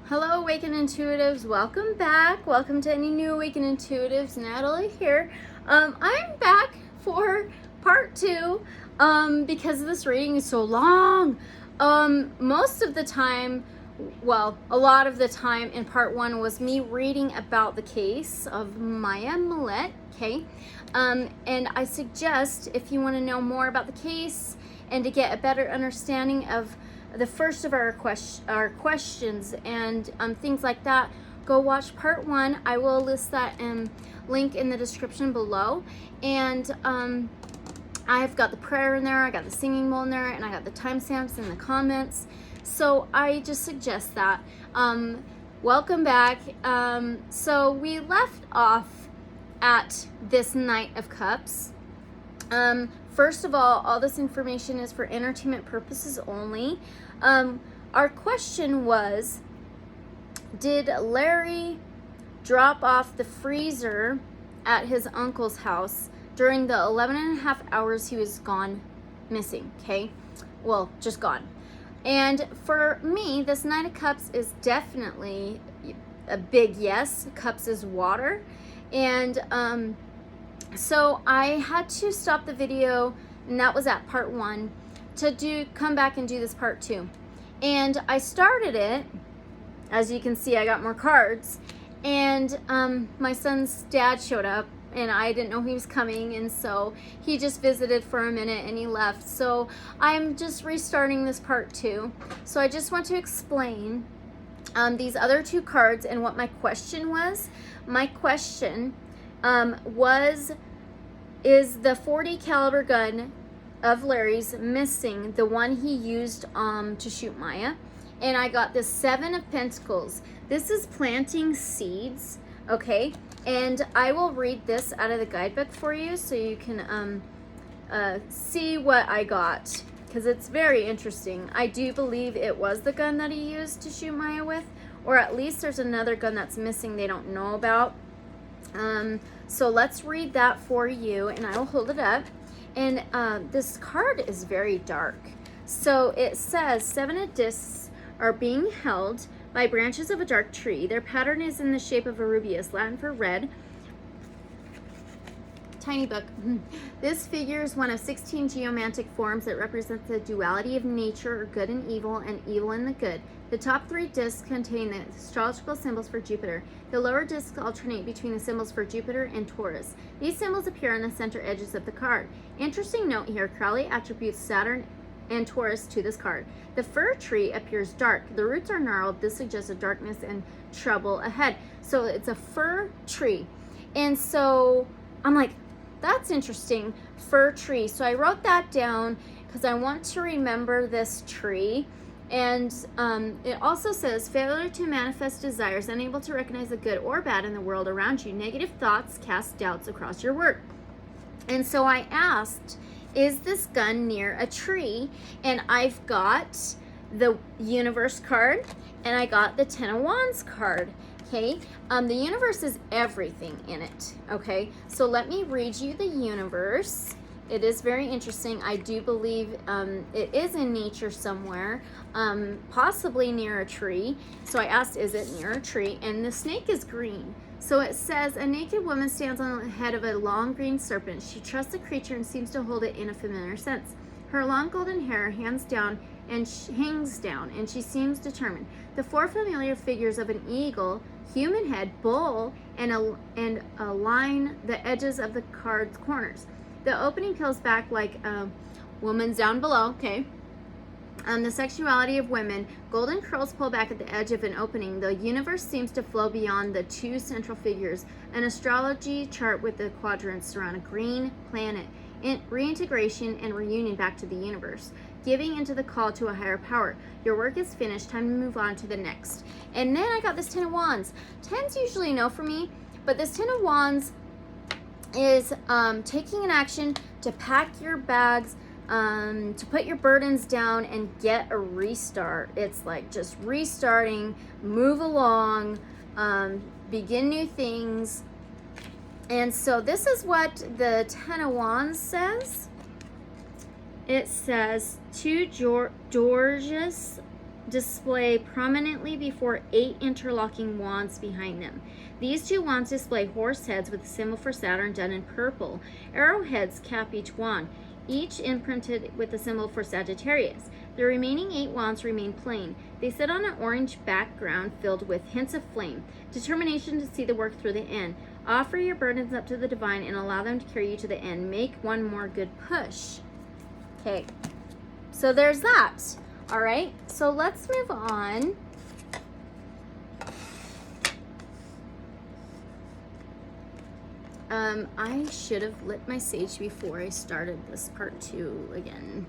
Hello, Awaken Intuitives. Welcome back. Welcome to any new Awaken Intuitives. Natalie here. I'm back for part two because this reading is so long. Most of the time, well, a lot of the time in part one was me reading about the case of Maya Millete, okay? And I suggest if you want to know more about the case and to get a better understanding of the first of our questions and things like that, go watch part one. I will list that link in the description below. And I've got the prayer in there, I got the singing bowl in there, and I got the timestamps in the comments. So I just suggest that. Welcome back. So we left off at this Knight of Cups. First of all this information is for entertainment purposes only. Our question was, did Larry drop off the freezer at his uncle's house during the 11 and a half hours he was gone missing? Okay, well, just gone. And for me, this Knight of Cups is definitely a big yes. Cups is water. And so I had to stop the video, and that was at part one, to come back and do this part two. And I started it, as you can see, I got more cards, and my son's dad showed up, and I didn't know he was coming, and so he just visited for a minute and he left. So I'm just restarting this part two. So I just want to explain these other two cards and what my question was. My question is the .40 caliber gun of Larry's missing, the one he used to shoot Maya? And I got the Seven of Pentacles. This is planting seeds, okay? And I will read this out of the guidebook for you so you can see what I got, because it's very interesting. I do believe it was the gun that he used to shoot Maya with, or at least there's another gun that's missing they don't know about. So let's read that for you, and I will hold it up. And this card is very dark. So it says, Seven of Discs are being held by branches of a dark tree. Their pattern is in the shape of a rubeus, Latin for red. Tiny book. This figure is one of 16 geomantic forms that represent the duality of nature, or good and evil in the good. The top three discs contain the astrological symbols for Jupiter. The lower discs alternate between the symbols for Jupiter and Taurus. These symbols appear on the center edges of the card. Interesting note here, Crowley attributes Saturn and Taurus to this card. The fir tree appears dark. The roots are gnarled. This suggests a darkness and trouble ahead. So it's a fir tree. And so I'm like, that's interesting, fir tree. So I wrote that down because I want to remember this tree. And it also says, failure to manifest desires, unable to recognize the good or bad in the world around you. Negative thoughts cast doubts across your work. And so I asked, is this gun near a tree? And I've got the Universe card, and I got the Ten of Wands card. Okay, the universe is everything in it. Okay, so let me read you the universe. It is very interesting. I do believe it is in nature somewhere, possibly near a tree. So I asked, is it near a tree? And the snake is green. So it says, a naked woman stands on the head of a long green serpent. She trusts the creature and seems to hold it in a familiar sense. Her long golden hair hangs down, and she seems determined. The four familiar figures of an eagle, human head, bull, and align the edges of the card's corners. The opening peels back like a woman's down below, okay? The sexuality of women, golden curls pull back at the edge of an opening. The universe seems to flow beyond the two central figures. An astrology chart with the quadrants surround a green planet. Reintegration and reunion back to the universe. Giving into the call to a higher power. Your work is finished. Time to move on to the next. And then I got this Ten of Wands. Tens usually no for me, but this Ten of Wands is taking an action to pack your bags, to put your burdens down and get a restart. It's like just restarting, move along, begin new things. And so this is what the Ten of Wands says. It says, to Georges display prominently before 8 interlocking wands behind them. These 2 wands display horse heads with a symbol for Saturn done in purple. Arrowheads cap each wand, each imprinted with a symbol for Sagittarius. The remaining 8 wands remain plain. They sit on an orange background filled with hints of flame, determination to see the work through the end. Offer your burdens up to the divine and allow them to carry you to the end. Make one more good push. Okay, so there's that. All right, so let's move on. I should have lit my sage before I started this part 2 again.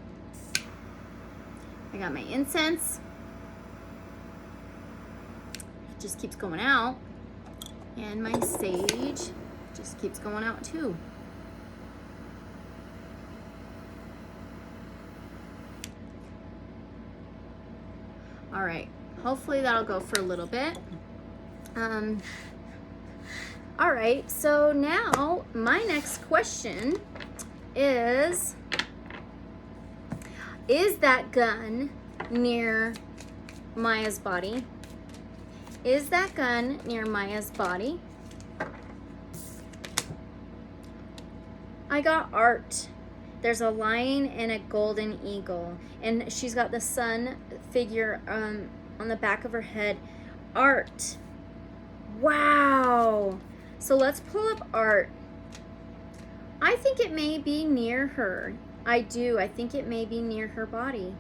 I got my incense. It just keeps going out. And my sage just keeps going out too. All right, hopefully that'll go for a little bit. All right, so now my next question is that gun near Maya's body? Is that gun near Maya's body? I got art. There's a lion and a golden eagle, and she's got the sun figure on the back of her head. Art. Wow. So let's pull up art. I think it may be near her. I do. I think it may be near her body.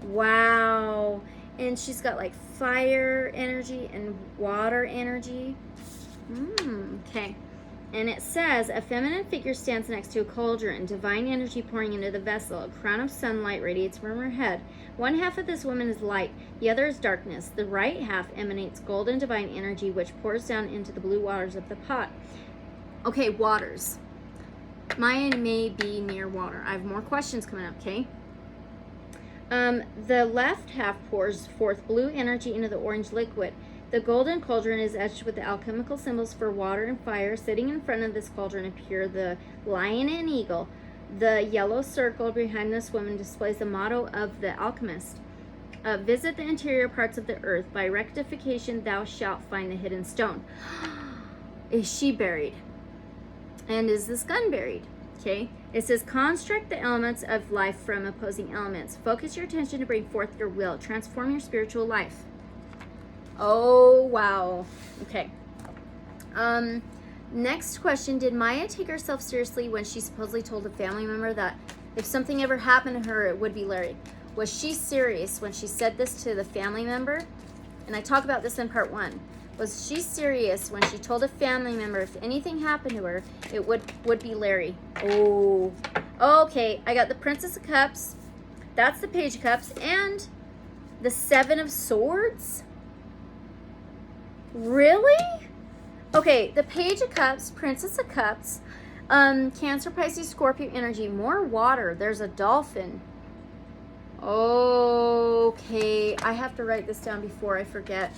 Wow. And she's got like fire energy and water energy. Okay. And it says, a feminine figure stands next to a cauldron, divine energy pouring into the vessel. A crown of sunlight radiates from her head. One half of this woman is light, the other is darkness. The right half emanates golden divine energy, which pours down into the blue waters of the pot. Okay, waters. Maya may be near water. I have more questions coming up, okay? The left half pours forth blue energy into the orange liquid. The golden cauldron is etched with the alchemical symbols for water and fire. Sitting in front of this cauldron appear the lion and eagle. The yellow circle behind this woman displays the motto of the alchemist. Visit the interior parts of the earth. By rectification thou shalt find the hidden stone. Is she buried? And is this gun buried? Okay. It says, construct the elements of life from opposing elements. Focus your attention to bring forth your will. Transform your spiritual life. Oh, wow. Okay. Next question. Did Maya take herself seriously when she supposedly told a family member that if something ever happened to her, it would be Larry? Was she serious when she said this to the family member? And I talk about this in part 1. Was she serious when she told a family member if anything happened to her, it would be Larry? Oh. Okay, I got the Princess of Cups. That's the Page of Cups. And the Seven of Swords? Really? Okay, the Page of Cups, Princess of Cups, Cancer, Pisces, Scorpio energy, more water. There's a dolphin. Okay, I have to write this down before I forget.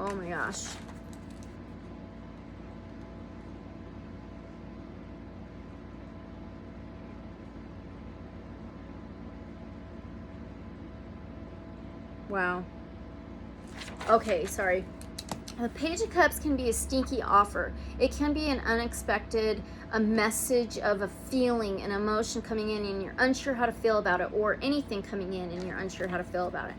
Oh my gosh. Wow. Okay, sorry. The Page of Cups can be a stinky offer. It can be an unexpected, a message of a feeling, an emotion coming in and you're unsure how to feel about it, or anything coming in and you're unsure how to feel about it.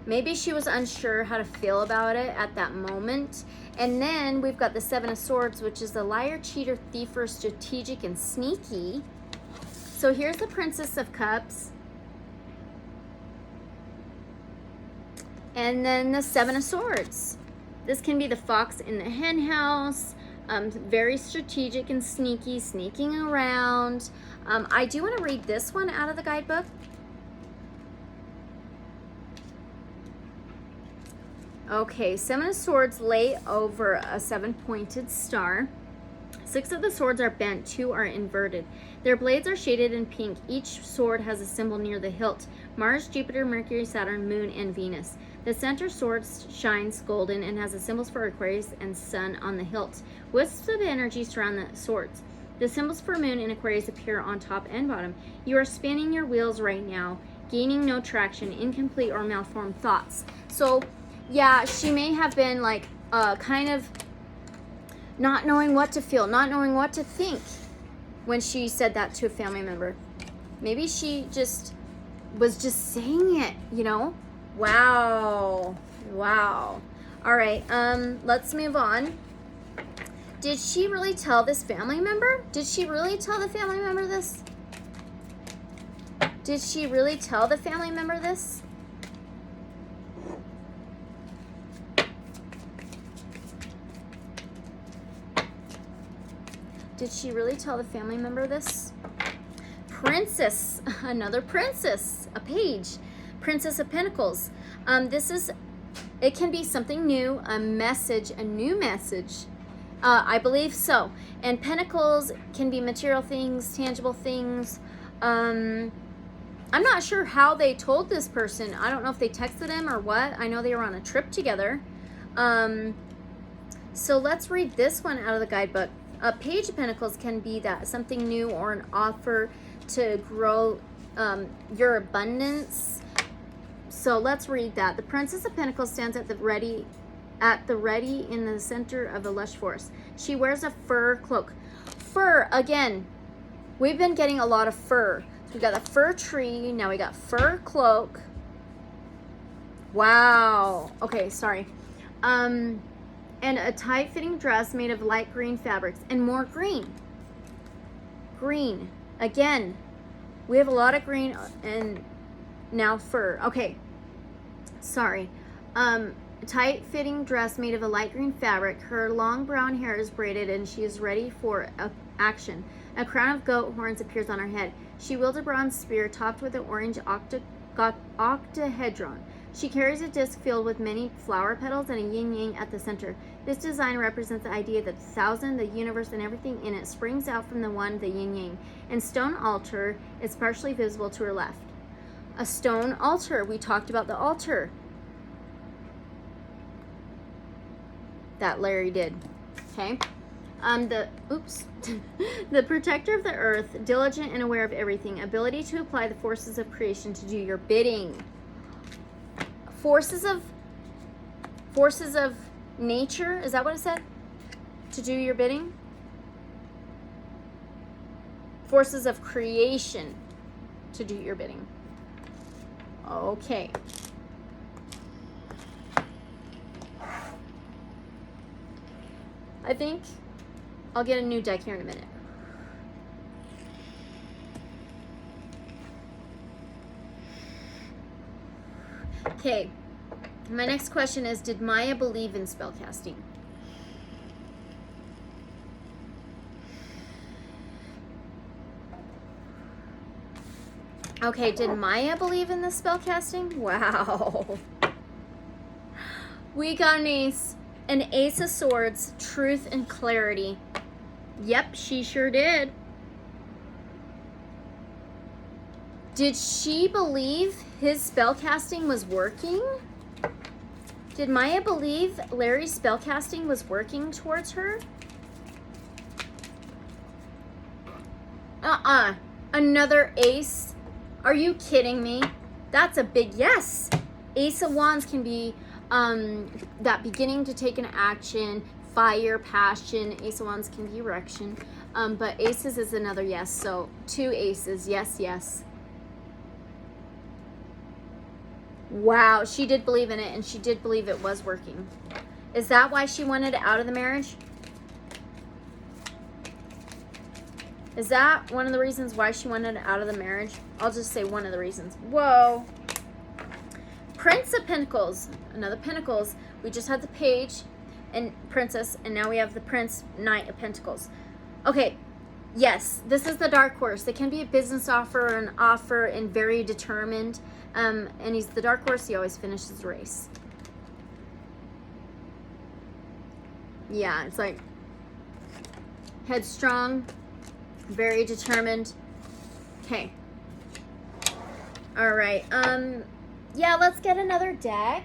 Maybe she was unsure how to feel about it at that moment. And then we've got the Seven of Swords, which is the liar, cheater, thiefer, strategic, and sneaky. So here's the Princess of Cups. And then the Seven of Swords. This can be the fox in the hen house. Very strategic and sneaky, sneaking around. I do want to read this one out of the guidebook. Okay, Seven of Swords lay over a 7-pointed star. 6 of the swords are bent, 2 are inverted. Their blades are shaded in pink. Each sword has a symbol near the hilt: Mars, Jupiter, Mercury, Saturn, Moon, and Venus. The center sword shines golden and has the symbols for Aquarius and Sun on the hilt. Wisps of energy surround the swords. The symbols for moon in Aquarius appear on top and bottom. You are spinning your wheels right now, gaining no traction, incomplete or malformed thoughts. So, yeah, she may have been like kind of not knowing what to feel, not knowing what to think when she said that to a family member. Maybe she just was just saying it, you know? Wow. Wow. All right, let's move on. Did she really tell this family member? Did she really tell the family member this? Did she really tell the family member this? Did she really tell the family member this? Princess, another princess, a page. Princess of Pentacles. It can be something new, a message, a new message. I believe so. And pentacles can be material things, tangible things. I'm not sure how they told this person. I don't know if they texted him or what. I know they were on a trip together. So let's read this one out of the guidebook. A page of pentacles can be that something new or an offer to grow your abundance. So let's read that. The Princess of Pentacles stands at the ready in the center of the lush forest. She wears a fur cloak. Fur, again, we've been getting a lot of fur. So we got a fir tree, now we got fur cloak. Wow. Okay, sorry. And a tight-fitting dress made of light green fabrics and more green. Green. Again, we have a lot of green and now fur. Okay. Sorry. Tight-fitting dress made of a light green fabric. Her long brown hair is braided and she is ready for action. A crown of goat horns appears on her head. She wields a bronze spear topped with an orange octahedron. She carries a disc filled with many flower petals and a yin-yang at the center. This design represents the idea that the thousand, the universe, and everything in it springs out from the one, the yin-yang. And stone altar is partially visible to her left. A stone altar. We talked about the altar that Larry did. Okay. The protector of the earth, diligent and aware of everything, ability to apply the forces of creation to do your bidding. Forces of nature, is that what it said? To do your bidding? Forces of creation to do your bidding. Okay. I think I'll get a new deck here in a minute. Okay, my next question is, did Maya believe in spellcasting? Okay, did Maya believe in the spellcasting? Wow. We got an ace. An ace of swords, truth and clarity. Yep, she sure did. Did she believe his spellcasting was working? Did Maya believe Larry's spellcasting was working towards her? Another ace? Are you kidding me? That's a big yes. Ace of Wands can be that beginning to take an action, fire, passion. Ace of Wands can be erection. But aces is another yes. So 2 aces. Yes, yes. Wow, she did believe in it, and she did believe it was working. Is that why she wanted out of the marriage? Is that one of the reasons why she wanted out of the marriage? I'll just say one of the reasons. Whoa. Prince of Pentacles. Another Pentacles. We just had the Page and Princess, and now we have the Prince, Knight of Pentacles. Okay. Yes, this is the dark horse. It can be a business offer or an offer and very determined. And he's the dark horse. He always finishes the race. Yeah, it's like headstrong, very determined. Okay. All right. Yeah, let's get another deck.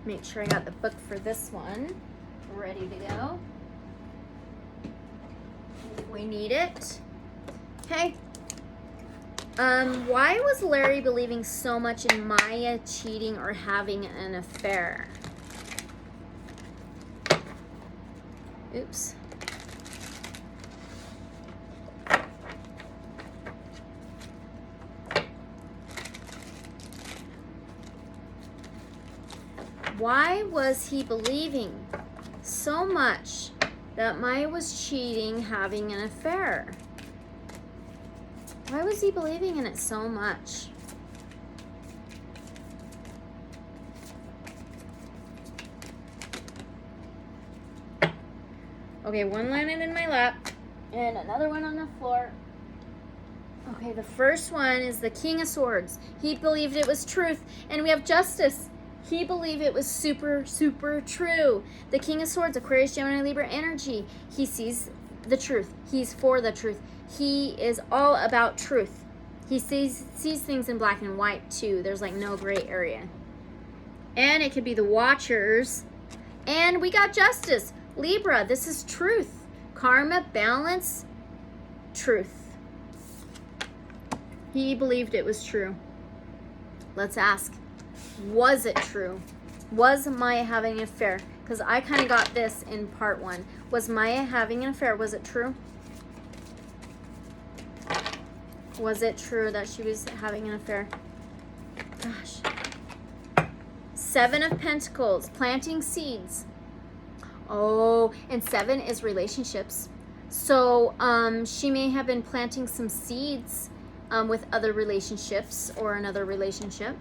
Make sure I got the book for this one ready to go. We need it. Okay. Why was Larry believing so much in Maya cheating or having an affair? Oops. Why was he believing so much that Maya was cheating, having an affair? Why was he believing in it so much? Okay, one landed in my lap and another one on the floor. Okay, the first one is the King of Swords. He believed it was truth. And we have Justice. He believed it was super, super true. The King of Swords, Aquarius, Gemini, Libra energy. He sees the truth. He's for the truth. He is all about truth. He sees things in black and white too. There's like no gray area. And it could be the Watchers. And we got Justice. Libra, this is truth. Karma, balance, truth. He believed it was true. Let's ask. Was it true? Was Maya having an affair? Because I kind of got this in part 1. Was Maya having an affair? Was it true? Was it true that she was having an affair? Gosh. 7 of Pentacles, planting seeds. Oh, and 7 is relationships. So she may have been planting some seeds with other relationships or another relationship.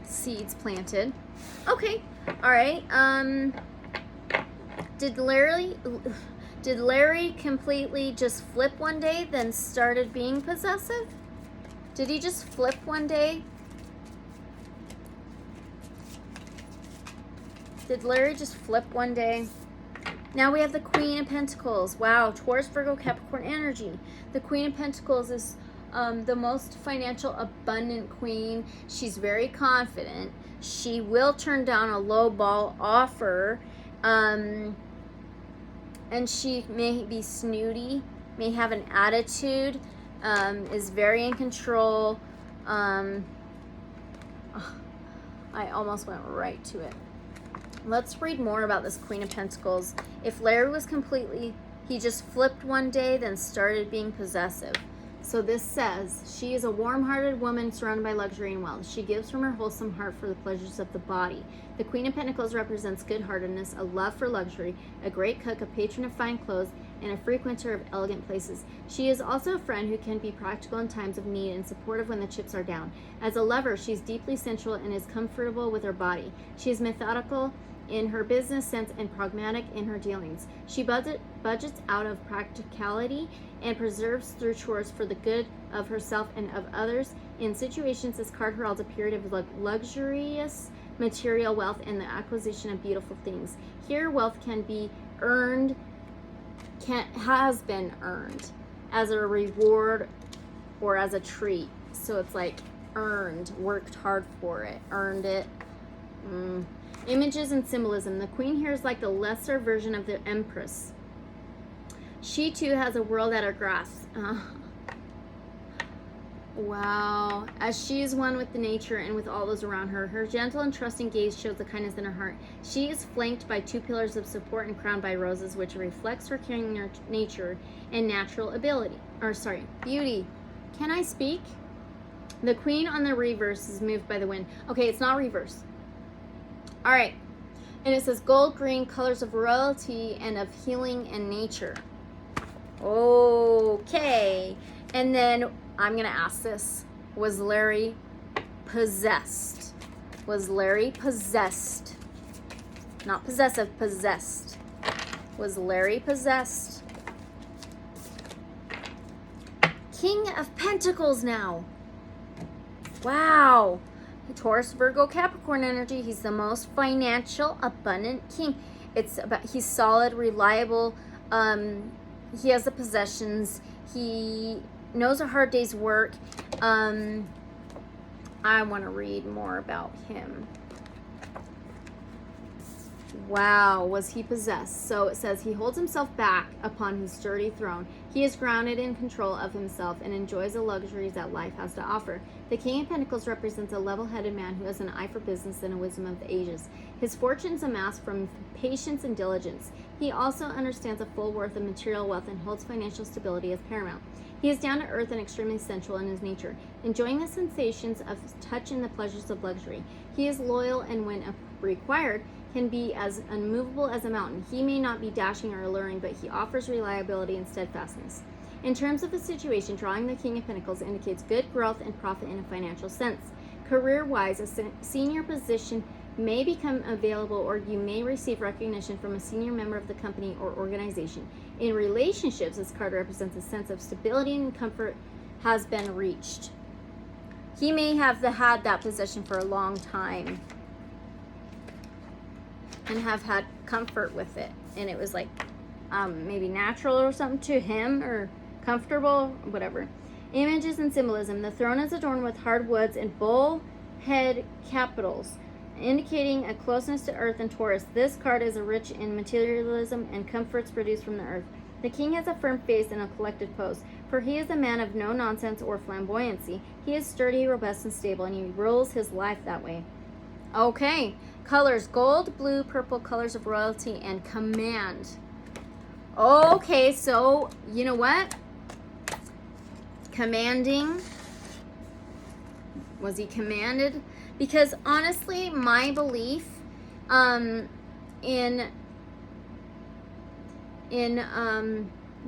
Seeds planted. Okay. All right. Did Larry completely just flip one day, then started being possessive? Did he just flip one day? Did Larry just flip one day? Now we have the Queen of Pentacles. Wow, Taurus, Virgo, Capricorn energy. The Queen of Pentacles is the most financial abundant queen. She's very confident. She will turn down a low ball offer. And she may be snooty, may have an attitude, is very in control. I almost went right to it. Let's read more about this Queen of Pentacles. If Larry was completely, he just flipped one day, then started being possessive. So this says, she is a warm-hearted woman surrounded by luxury and wealth. She gives from her wholesome heart for the pleasures of the body. The Queen of Pentacles represents good-heartedness, a love for luxury, a great cook, a patron of fine clothes, and a frequenter of elegant places. She is also a friend who can be practical in times of need and supportive when the chips are down. As a lover, she's deeply sensual and is comfortable with her body. She is methodical in her business sense and pragmatic in her dealings. She budgets out of practicality and preserves through chores for the good of herself and of others. In situations, this card heralds a period of luxurious material wealth and the acquisition of beautiful things. Here, wealth can be earned, has been earned as a reward or as a treat. So it's like earned, worked hard for it, earned it. Images and symbolism. The queen here is like the lesser version of the empress. She too has a world at her grasp. Wow. As she is one with the nature and with all those around her, her gentle and trusting gaze shows the kindness in her heart. She is flanked by 2 pillars of support and crowned by roses, which reflects her caring nature and natural beauty. Can I speak? The queen on the reverse is moved by the wind. Okay, it's not reverse. All right. And it says gold, green, colors of royalty and of healing and nature. Okay. And then I'm going to ask this. Was Larry possessed? Was Larry possessed? Not possessive, possessed. Was Larry possessed? King of Pentacles now. Wow. Taurus, Virgo, Capricorn energy. He's the most financial, abundant king. He's solid, reliable. He has the possessions. He knows a hard day's work. I I want to read more about him. Wow, was he possessed? So it says, he holds himself back upon his sturdy throne. He is grounded in control of himself and enjoys the luxuries that life has to offer. The King of Pentacles represents a level-headed man who has an eye for business and a wisdom of the ages. His fortunes amassed from patience and diligence. He also understands the full worth of material wealth and holds financial stability as paramount. He is down to earth and extremely sensual in his nature, enjoying the sensations of touch and the pleasures of luxury. He is loyal and, when required, can be as unmovable as a mountain. He may not be dashing or alluring, but he offers reliability and steadfastness. In terms of the situation, drawing the King of Pentacles indicates good growth and profit in a financial sense. Career-wise, a senior position may become available, or you may receive recognition from a senior member of the company or organization. In relationships, this card represents a sense of stability and comfort has been reached. He may have had that position for a long time and have had comfort with it, and it was like maybe natural or something to him, or comfortable, whatever. Images and symbolism. The throne is adorned with hardwoods and bull head capitals, indicating a closeness to earth and Taurus. This card is rich in materialism and comforts produced from the earth. The king has a firm face and a collected pose, for he is a man of no nonsense or flamboyancy. He is sturdy, robust, and stable, and he rules his life that way. Okay, colors: gold, blue, purple, colors of royalty and command. Okay, so you know what? Commanding. Was he commanded? Because honestly, my belief in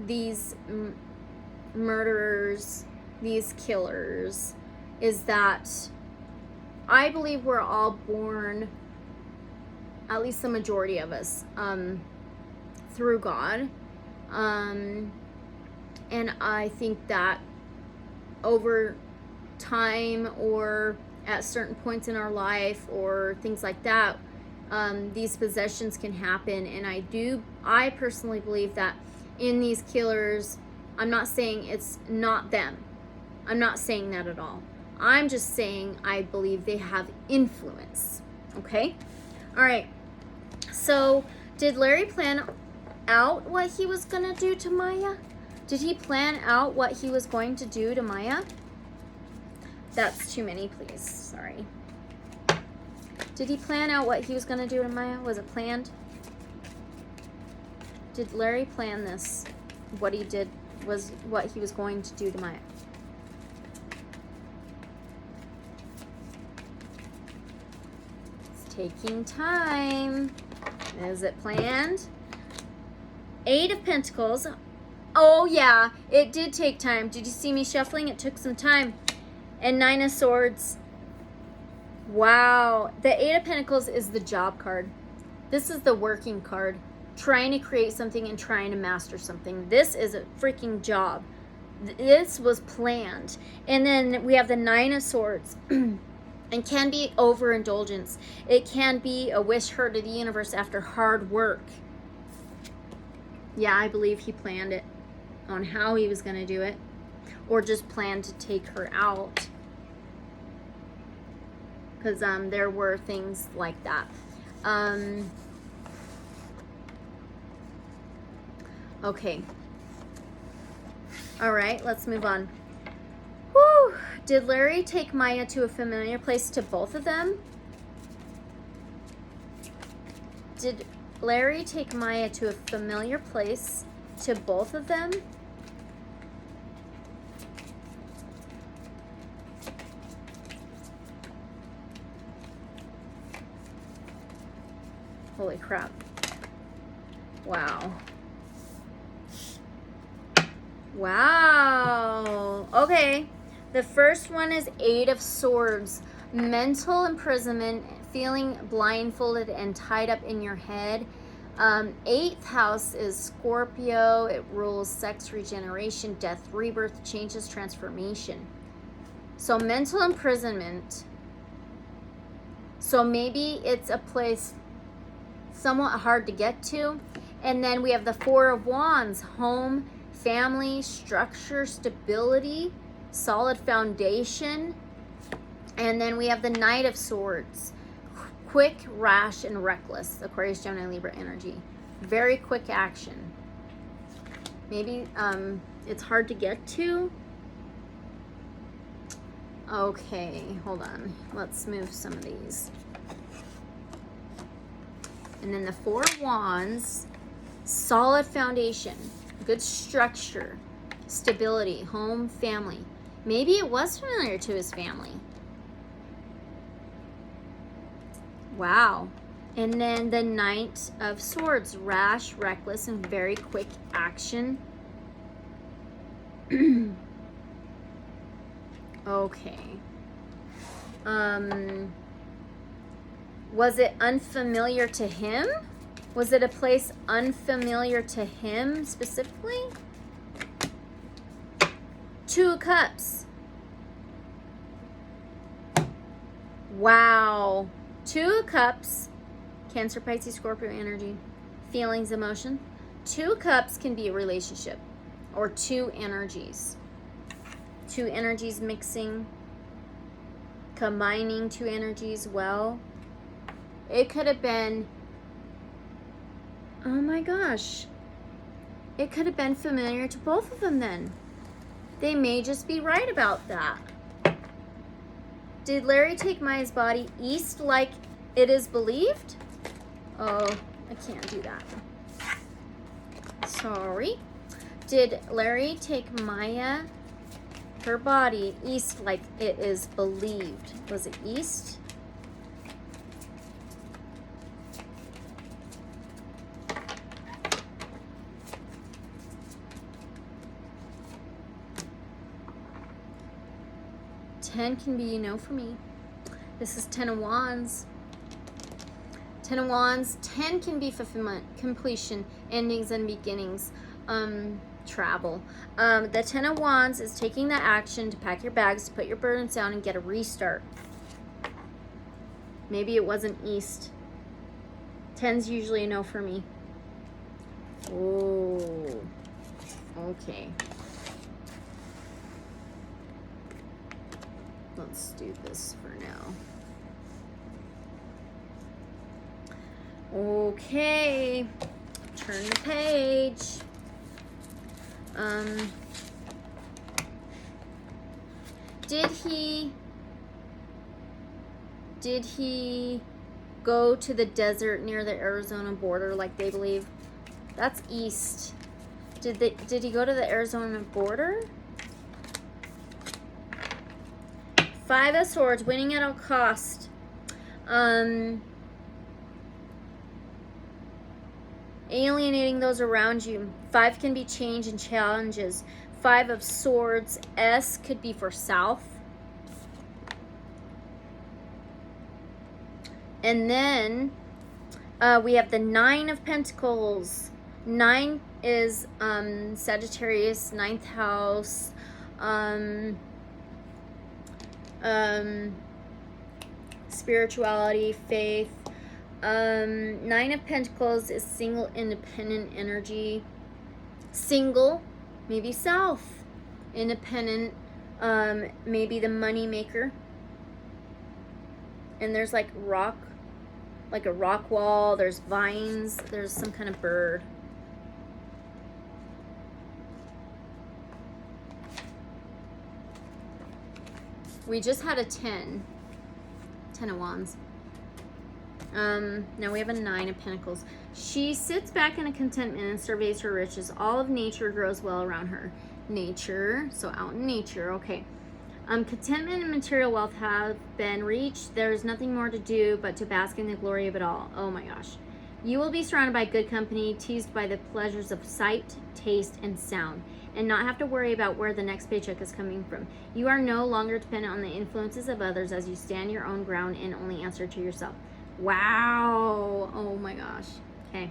these murderers, these killers, is that I believe we're all born, at least the majority of us, through God. And I think that over time, or at certain points in our life, or things like that, these possessions can happen. And I personally believe that in these killers, I'm not saying it's not them. I'm not saying that at all. I'm just saying I believe they have influence. Okay? All right. So, did Larry plan out what he was going to do to Maya? Did he plan out what he was going to do to Maya? That's too many, please. Sorry. Did he plan out what he was going to do to Maya? Was it planned? Did Larry plan this? What he did was what he was going to do to Maya. It's taking time. Is it planned? 8 of Pentacles. Oh yeah, it did take time. Did you see me shuffling? It took some time. And 9 of Swords. Wow. The 8 of Pentacles is the job card. This is the working card. Trying to create something and trying to master something. This is a freaking job. This was planned. And then we have the 9 of Swords. And can be overindulgence. It can be a wish her to the universe after hard work. Yeah, I believe he planned it on how he was going to do it. Or just planned to take her out. Because there were things like that. Okay. All right, let's move on. Whew. Did Larry take Maya to a familiar place to both of them? Did Larry take Maya to a familiar place to both of them? Holy crap. Wow. Wow. Okay. The first one is 8 of Swords. Mental imprisonment, feeling blindfolded and tied up in your head. 8th house is Scorpio. It rules sex, regeneration, death, rebirth, changes, transformation. So mental imprisonment. So maybe it's a place somewhat hard to get to. And then we have the 4 of Wands. Home, family, structure, stability, solid foundation. And then we have the Knight of Swords. Quick, rash, and reckless. Aquarius, Gemini, Libra energy. Very quick action. Maybe it's hard to get to. Okay, hold on. Let's move some of these. And then the Four of Wands. Solid foundation. Good structure. Stability. Home, family. Maybe it was familiar to his family. Wow. And then the Knight of Swords, rash, reckless, and very quick action. Okay. Was it unfamiliar to him? Was it a place unfamiliar to him specifically? Two of Cups. Wow. Two of Cups, Cancer, Pisces, Scorpio energy, feelings, emotion. Two of Cups can be a relationship or two energies. Two energies mixing, combining two energies well. It could have been, oh my gosh, it could have been familiar to both of them then. They may just be right about that. Did Larry take Maya's body east like it is believed? Oh, I can't do that. Sorry. Did Larry take Maya, her body, east like it is believed? Was it east? Ten can be no for me. This is Ten of Wands. Ten of Wands. 10 can be fulfillment, completion, endings and beginnings, travel. The Ten of Wands is taking the action to pack your bags, to put your burdens down and get a restart. Maybe it wasn't east. 10's usually a no for me. Oh, okay. Let's do this for now. Okay, turn the page. Did he go to the desert near the Arizona border like they believe? That's east. Did he go to the Arizona border? Five of Swords, winning at all cost. Alienating those around you. 5 can be change and challenges. 5 of Swords, S could be for south. And then we have the 9 of Pentacles. 9 is Sagittarius, 9th house. Spirituality, faith. 9 of Pentacles is single, independent energy. Single, maybe south. Independent, maybe the money maker. And there's like rock, like a rock wall. There's vines. There's some kind of bird. We just had a 10 of Wands. Now we have a 9 of Pentacles. She sits back in a contentment and surveys her riches. All of nature grows well around her. Nature, so out in nature, okay. Contentment and material wealth have been reached. There's nothing more to do but to bask in the glory of it all. Oh my gosh. You will be surrounded by good company, teased by the pleasures of sight, taste, and sound, and not have to worry about where the next paycheck is coming from. You are no longer dependent on the influences of others as you stand your own ground and only answer to yourself. Wow. Oh my gosh. Okay.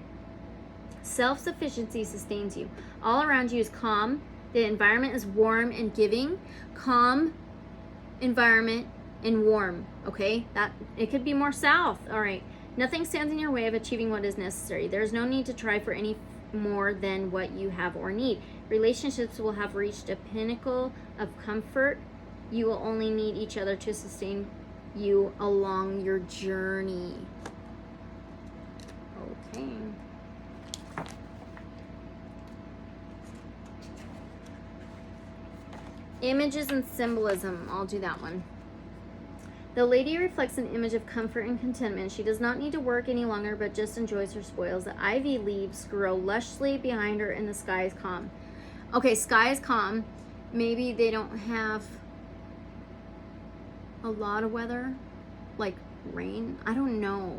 Self-sufficiency sustains you. All around you is calm. The environment is warm and giving. Calm environment and warm. Okay? That it could be more south. All right. Nothing stands in your way of achieving what is necessary. There's no need to try for any more than what you have or need. Relationships will have reached a pinnacle of comfort. You will only need each other to sustain you along your journey. Okay. Images and symbolism. I'll do that one. The lady reflects an image of comfort and contentment. She does not need to work any longer, but just enjoys her spoils. The ivy leaves grow lushly behind her, and the sky is calm. Okay, sky is calm. Maybe they don't have a lot of weather, like rain. I don't know.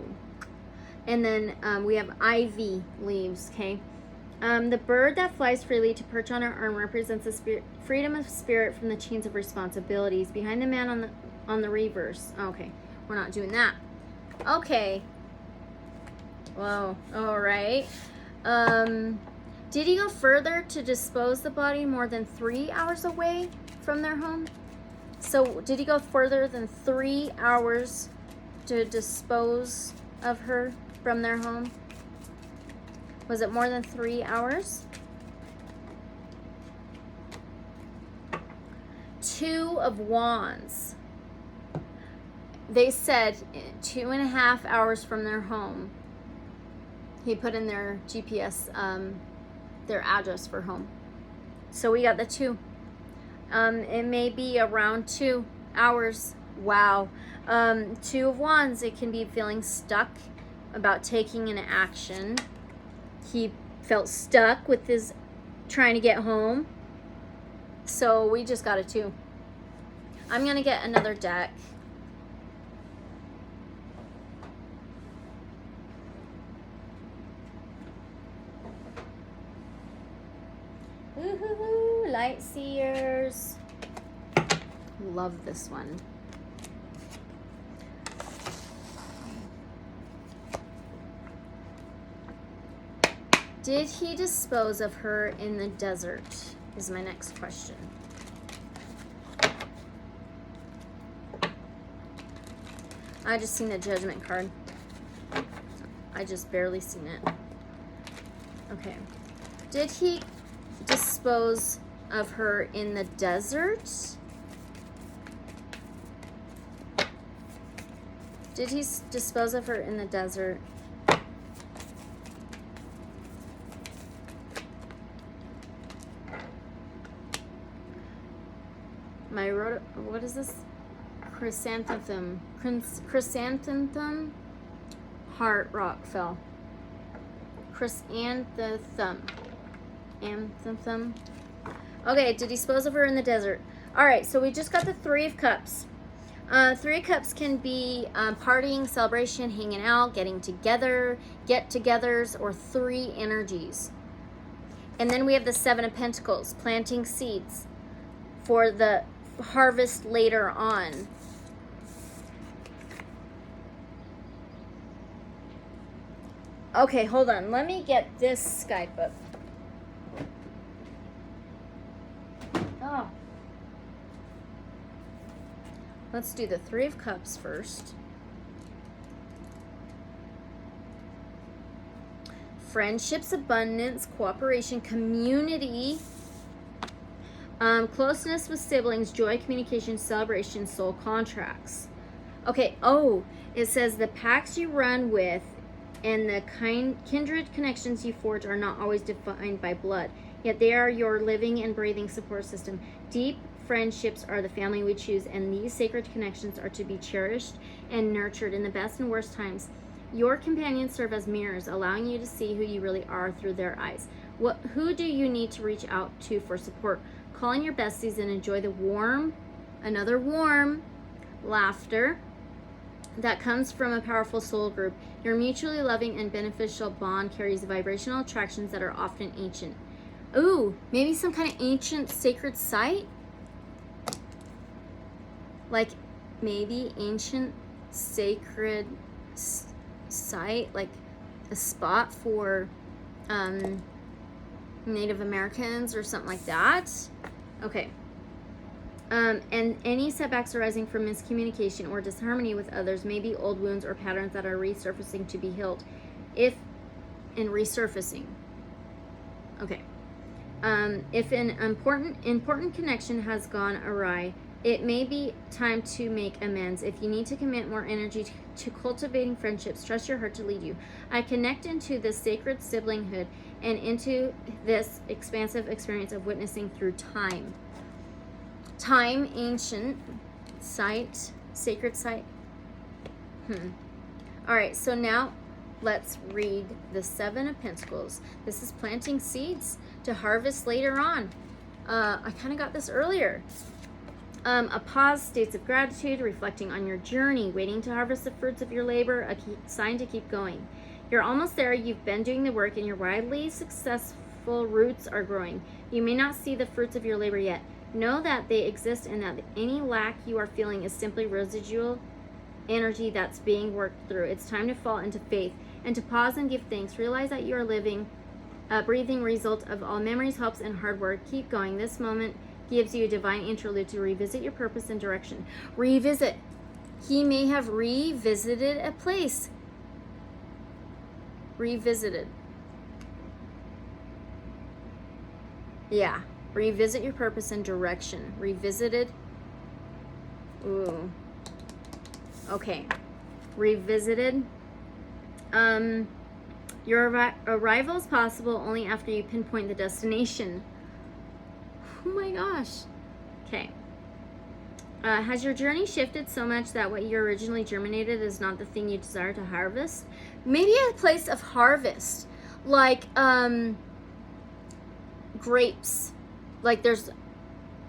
And then we have ivy leaves, okay? The bird that flies freely to perch on her arm represents the freedom of spirit from the chains of responsibilities. Behind the man on the reverse. Okay, we're not doing that. Okay. Whoa. All right. Did he go further to dispose the body more than 3 hours away from their home? So did he go further than 3 hours to dispose of her from their home? Was it more than 3 hours? 2 of Wands. They said 2.5 hours from their home. He put in their GPS, their address for home. So we got the 2. It may be around 2 hours. Wow. 2 of Wands, it can be feeling stuck about taking an action. He felt stuck with his trying to get home. So we just got a 2. I'm going to get another deck. Woohoo! Light Seers. Love this one. Did he dispose of her in the desert? Is my next question. I just seen the Judgment card. I just barely seen it. Okay. Did he dispose of her in the desert? Did he dispose of her in the desert? What is this? Chrysanthemum. Chrysanthemum. Heart rock fell. Chrysanthemum. Anthem. Okay, to dispose of her in the desert. All right, so we just got the 3 of Cups. 3 of Cups can be partying, celebration, hanging out, getting together, get-togethers, or 3 energies. And then we have the 7 of Pentacles, planting seeds for the harvest later on. Okay, hold on. Let me get this Skype up. Oh. Let's do the 3 of Cups first. Friendships, abundance, cooperation, community, closeness with siblings, joy, communication, celebration, soul contracts. Okay, it says the pacts you run with and the kindred connections you forge are not always defined by blood, yet they are your living and breathing support system. Deep friendships are the family we choose, and these sacred connections are to be cherished and nurtured in the best and worst times. Your companions serve as mirrors, allowing you to see who you really are through their eyes. Who do you need to reach out to for support? Call in your besties and enjoy the warm laughter that comes from a powerful soul group. Your mutually loving and beneficial bond carries vibrational attractions that are often ancient. Ooh, maybe some kind of ancient sacred site? Like maybe ancient sacred site, like a spot for Native Americans or something like that. Okay. And any setbacks arising from miscommunication or disharmony with others may be old wounds or patterns that are resurfacing to be healed. If an important connection has gone awry, It may be time to make amends. If you need to commit more energy to cultivating friendships, trust your heart to lead you. I connect into this sacred siblinghood and into this expansive experience of witnessing through time. Time, ancient site, sacred site. All right, so now let's read the Seven of Pentacles. This is planting seeds to harvest later on. I kind of got this earlier. A pause, states of gratitude, reflecting on your journey, waiting to harvest the fruits of your labor, a sign to keep going. You're almost there. You've been doing the work and your wildly successful roots are growing. You may not see the fruits of your labor yet. Know that they exist and that any lack you are feeling is simply residual energy that's being worked through. It's time to fall into faith and to pause and give thanks. Realize that you are living, breathing result of all memories, hopes, and hard work. Keep going. This moment gives you a divine interlude to revisit your purpose and direction. Revisit. He may have revisited a place. Revisited. Yeah. Revisit your purpose and direction. Revisited. Ooh. Okay. Revisited. Your arrival is possible only after you pinpoint the destination. Oh my gosh. Okay. Has your journey shifted so much that what you originally germinated is not the thing you desire to harvest? Maybe a place of harvest. Like grapes. Like there's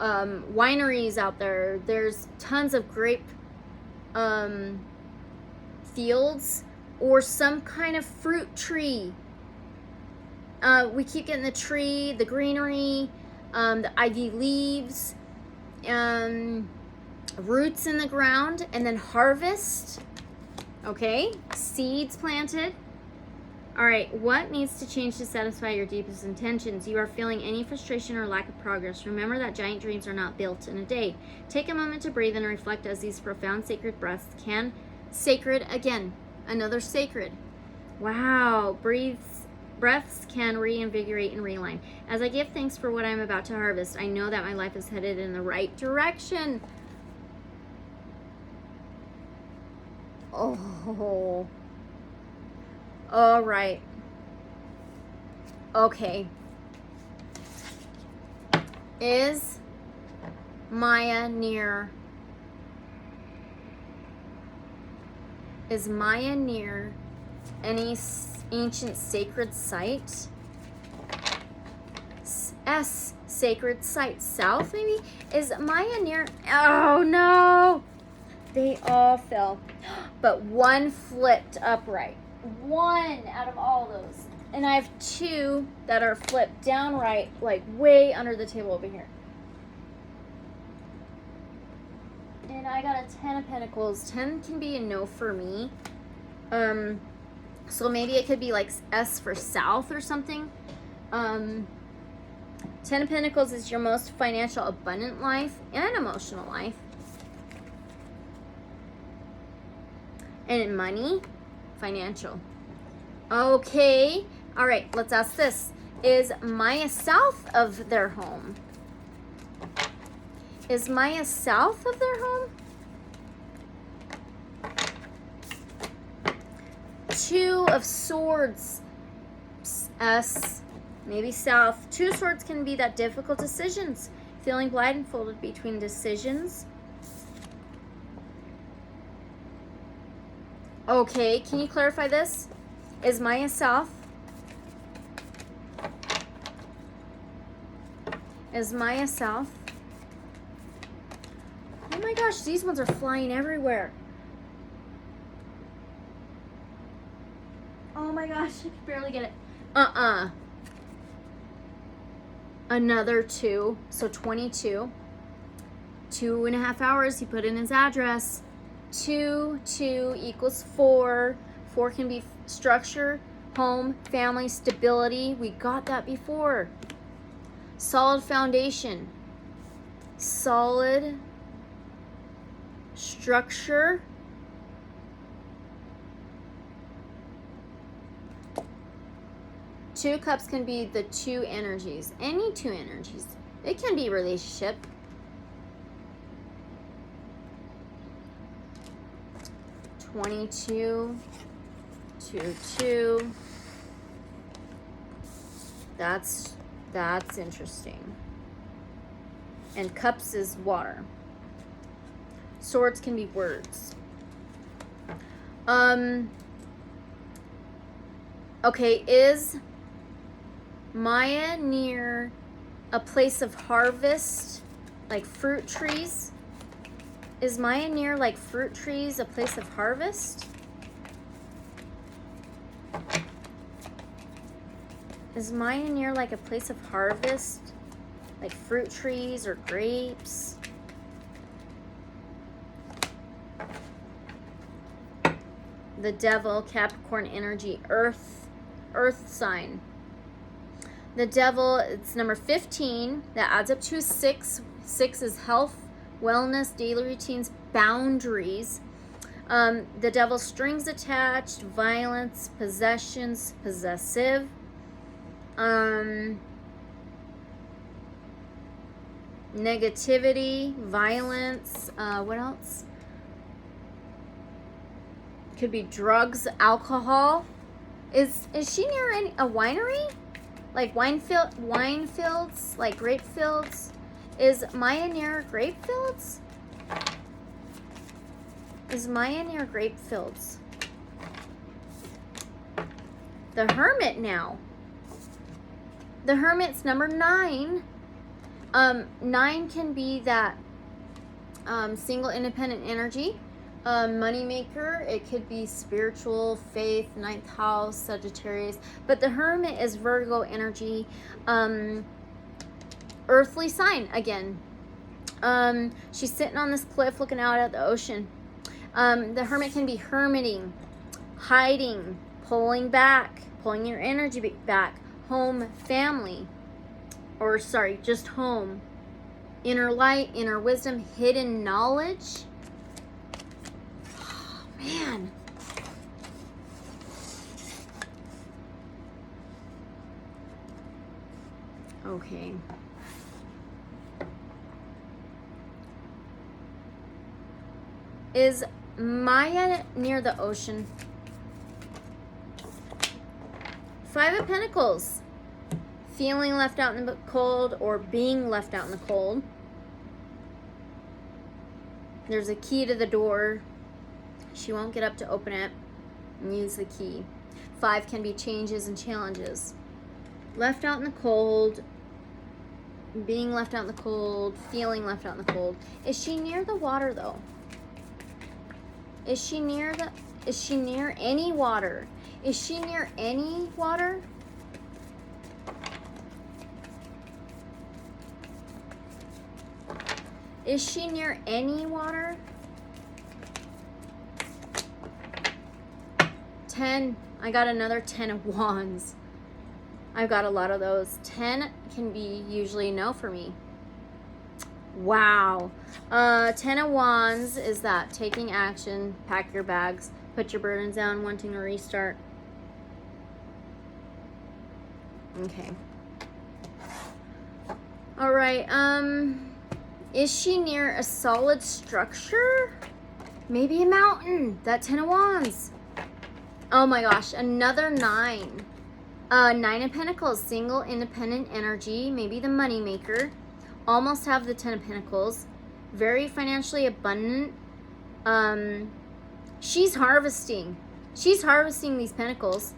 wineries out there. There's tons of grape fields or some kind of fruit tree. We keep getting the tree, the greenery, the ivy leaves, roots in the ground, and then harvest. Okay, seeds planted. All right, what needs to change to satisfy your deepest intentions? You are feeling any frustration or lack of progress. Remember that giant dreams are not built in a day. Take a moment to breathe and reflect as these profound sacred breaths can, sacred again, another sacred. Wow, breaths can reinvigorate and realign. As I give thanks for what I'm about to harvest, I know that my life is headed in the right direction. Oh. All right. Okay. Is Maya near any ancient sacred site? Sacred site. South, maybe? Is Maya near? Oh, no. They all fell. But one flipped upright. One out of all those. And I have two that are flipped downright, like way under the table over here. And I got a 10 of Pentacles. 10 can be a no for me. So maybe it could be like S for South or something. 10 of Pentacles is your most financial abundant life and emotional life. And in money, financial. Okay. All right, let's ask this. Is Maya south of their home? Is Maya south of their home? Two of Swords. S. Maybe south. Two of Swords can be that difficult decisions. Feeling blindfolded between decisions. Okay, can you clarify this? Is Maya south? Is Maya south? Oh my gosh, these ones are flying everywhere. Oh my gosh, I can barely get it. Another 2, so 22. 2.5 hours, he put in his address. 2 equals 4. 4 can be structure, home, family, stability. We got that before. Solid foundation. Solid structure. Two cups can be the two energies. Any two energies. It can be relationship. 22, 2, 2. That's interesting. And cups is water. Swords can be words. Okay, is Maya near a place of harvest, like fruit trees? Is Maya near like fruit trees, a place of harvest? Is Maya near like a place of harvest, like fruit trees or grapes? The devil, Capricorn energy, earth sign. The devil, it's number 15. That adds up to 6. 6 is health, wellness, daily routines, boundaries. The devil, strings attached, violence, possessions, possessive. Negativity, violence. What else? Could be drugs, alcohol. Is she near a winery? Like wine fields, like grape fields? Is Maya near grape fields? Is Maya near grape fields? The Hermit now. The Hermit's number 9. 9 can be that single independent energy. Money maker, it could be spiritual, faith, 9th house, Sagittarius, but the Hermit is Virgo energy, earthly sign again. She's sitting on this cliff looking out at the ocean. The Hermit can be hermiting, hiding, pulling back, pulling your energy back, home, family, or sorry, just home, inner light, inner wisdom, hidden knowledge. Man. Okay. Is Maya near the ocean? 5 of Pentacles. Feeling left out in the cold or being left out in the cold. There's a key to the door. She won't get up to open it and use the key. 5 can be changes and challenges. Left out in the cold, being left out in the cold, feeling left out in the cold. Is she near the water though? Is she near any water? Is she near any water? Is she near any water? 10. I got another 10 of Wands. I've got a lot of those. 10 can be usually no for me. Wow. 10 of Wands is that taking action, pack your bags, put your burdens down, wanting to restart. Okay. All right. Is she near a solid structure? Maybe a mountain. That 10 of Wands. Oh my gosh, another 9. 9 of Pentacles, single, independent energy, maybe the money maker. Almost have the 10 of Pentacles. Very financially abundant. She's harvesting. She's harvesting these Pentacles.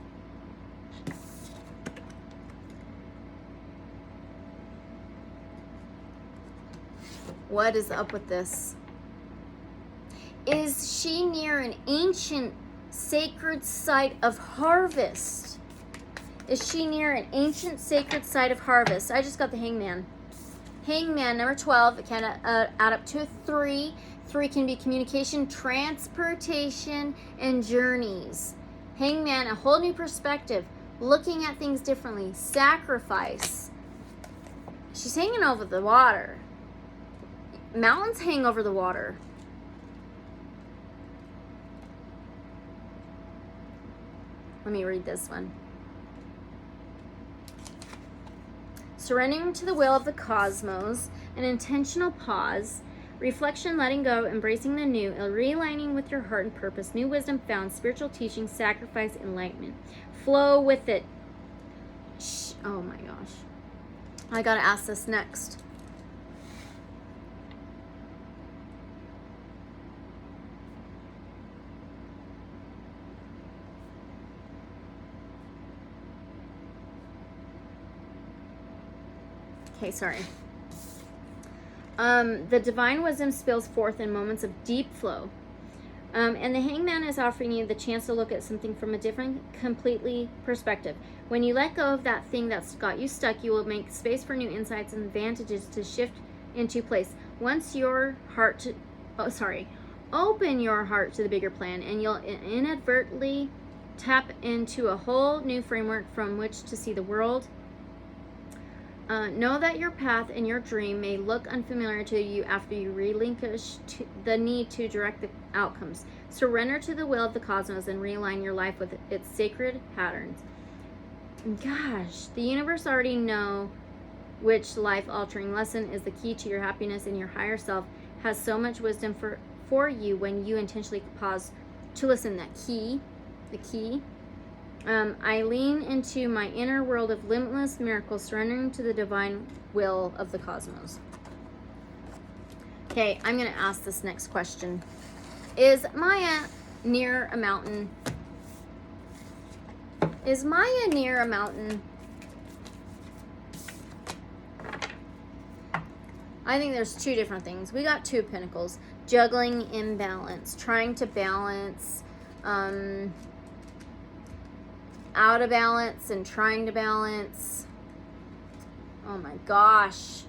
What is up with this? Is she near an ancient sacred site of harvest? Is she near an ancient sacred site of harvest? I just got the Hangman. Hangman, number 12. It can add up to a 3. 3 can be communication, transportation, and journeys. Hangman, a whole new perspective. Looking at things differently. Sacrifice. She's hanging over the water. Mountains hang over the water. Let me read this one. Surrendering to the will of the cosmos, an intentional pause, Reflection, letting go, embracing the new, realigning with your heart and purpose, new wisdom found, spiritual teaching, sacrifice, enlightenment. Flow with it. Oh my gosh. I gotta ask this next. Okay, sorry. The divine wisdom spills forth in moments of deep flow. And the hangman is offering you the chance to look at something from a different, completely perspective. When you let go of that thing that's got you stuck, you will make space for new insights and advantages to shift into place. Open your heart to the bigger plan, and you'll inadvertently tap into a whole new framework from which to see the world. Know that your path and your dream may look unfamiliar to you after you relinquish the need to direct the outcomes. Surrender to the will of the cosmos and realign your life with its sacred patterns. Gosh, the universe already know which life-altering lesson is the key to your happiness, and your higher self has so much wisdom for you when you intentionally pause to listen. The key. I lean into my inner world of limitless miracles, surrendering to the divine will of the cosmos. Okay, I'm going to ask this next question. Is Maya near a mountain? Is Maya near a mountain? I think there's two different things. We got 2 of Pentacles. Juggling imbalance. Trying to balance... out of balance and trying to balance. Oh my gosh.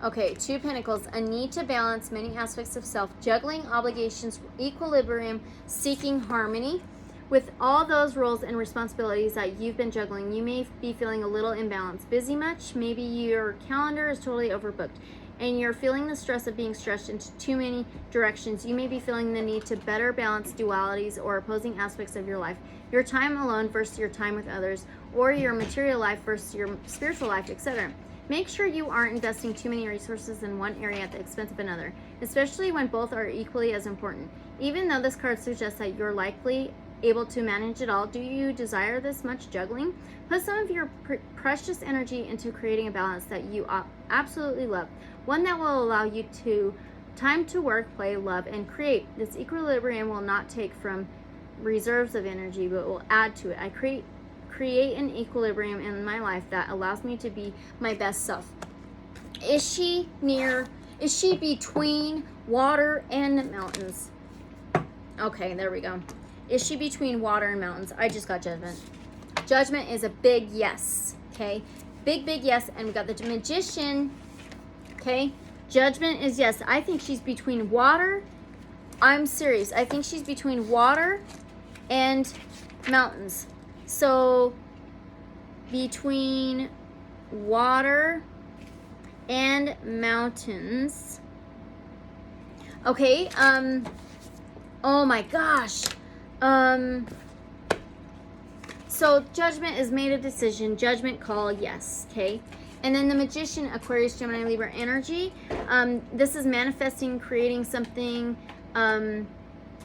Okay, 2 of Pentacles. A need to balance many aspects of self. Juggling obligations, equilibrium, seeking harmony. With all those roles and responsibilities that you've been juggling, you may be feeling a little imbalanced. Busy much? Maybe your calendar is totally overbooked and you're feeling the stress of being stretched into too many directions. You may be feeling the need to better balance dualities or opposing aspects of your life. Your time alone versus your time with others, or your material life versus your spiritual life, etc. Make sure you aren't investing too many resources in one area at the expense of another, especially when both are equally as important. Even though this card suggests that you're likely able to manage it all, do you desire this much juggling? Put some of your precious energy into creating a balance that you absolutely love, one that will allow you to time to work, play, love, and create. This equilibrium will not take from reserves of energy, but will add to it. I create an equilibrium in my life that allows me to be my best self. Is she between water and mountains? Okay, there we go. Is she between water and mountains? I just got Judgment. Judgment is a big yes, okay? Big yes. And we got the Magician, okay? Judgment is yes. I think she's between water. I'm serious. I think she's between water and mountains. So, between water and mountains. Okay, oh my gosh. So Judgment is made a decision. Judgment call, yes, okay? And then the Magician, Aquarius, Gemini, Libra energy. This is manifesting, creating something,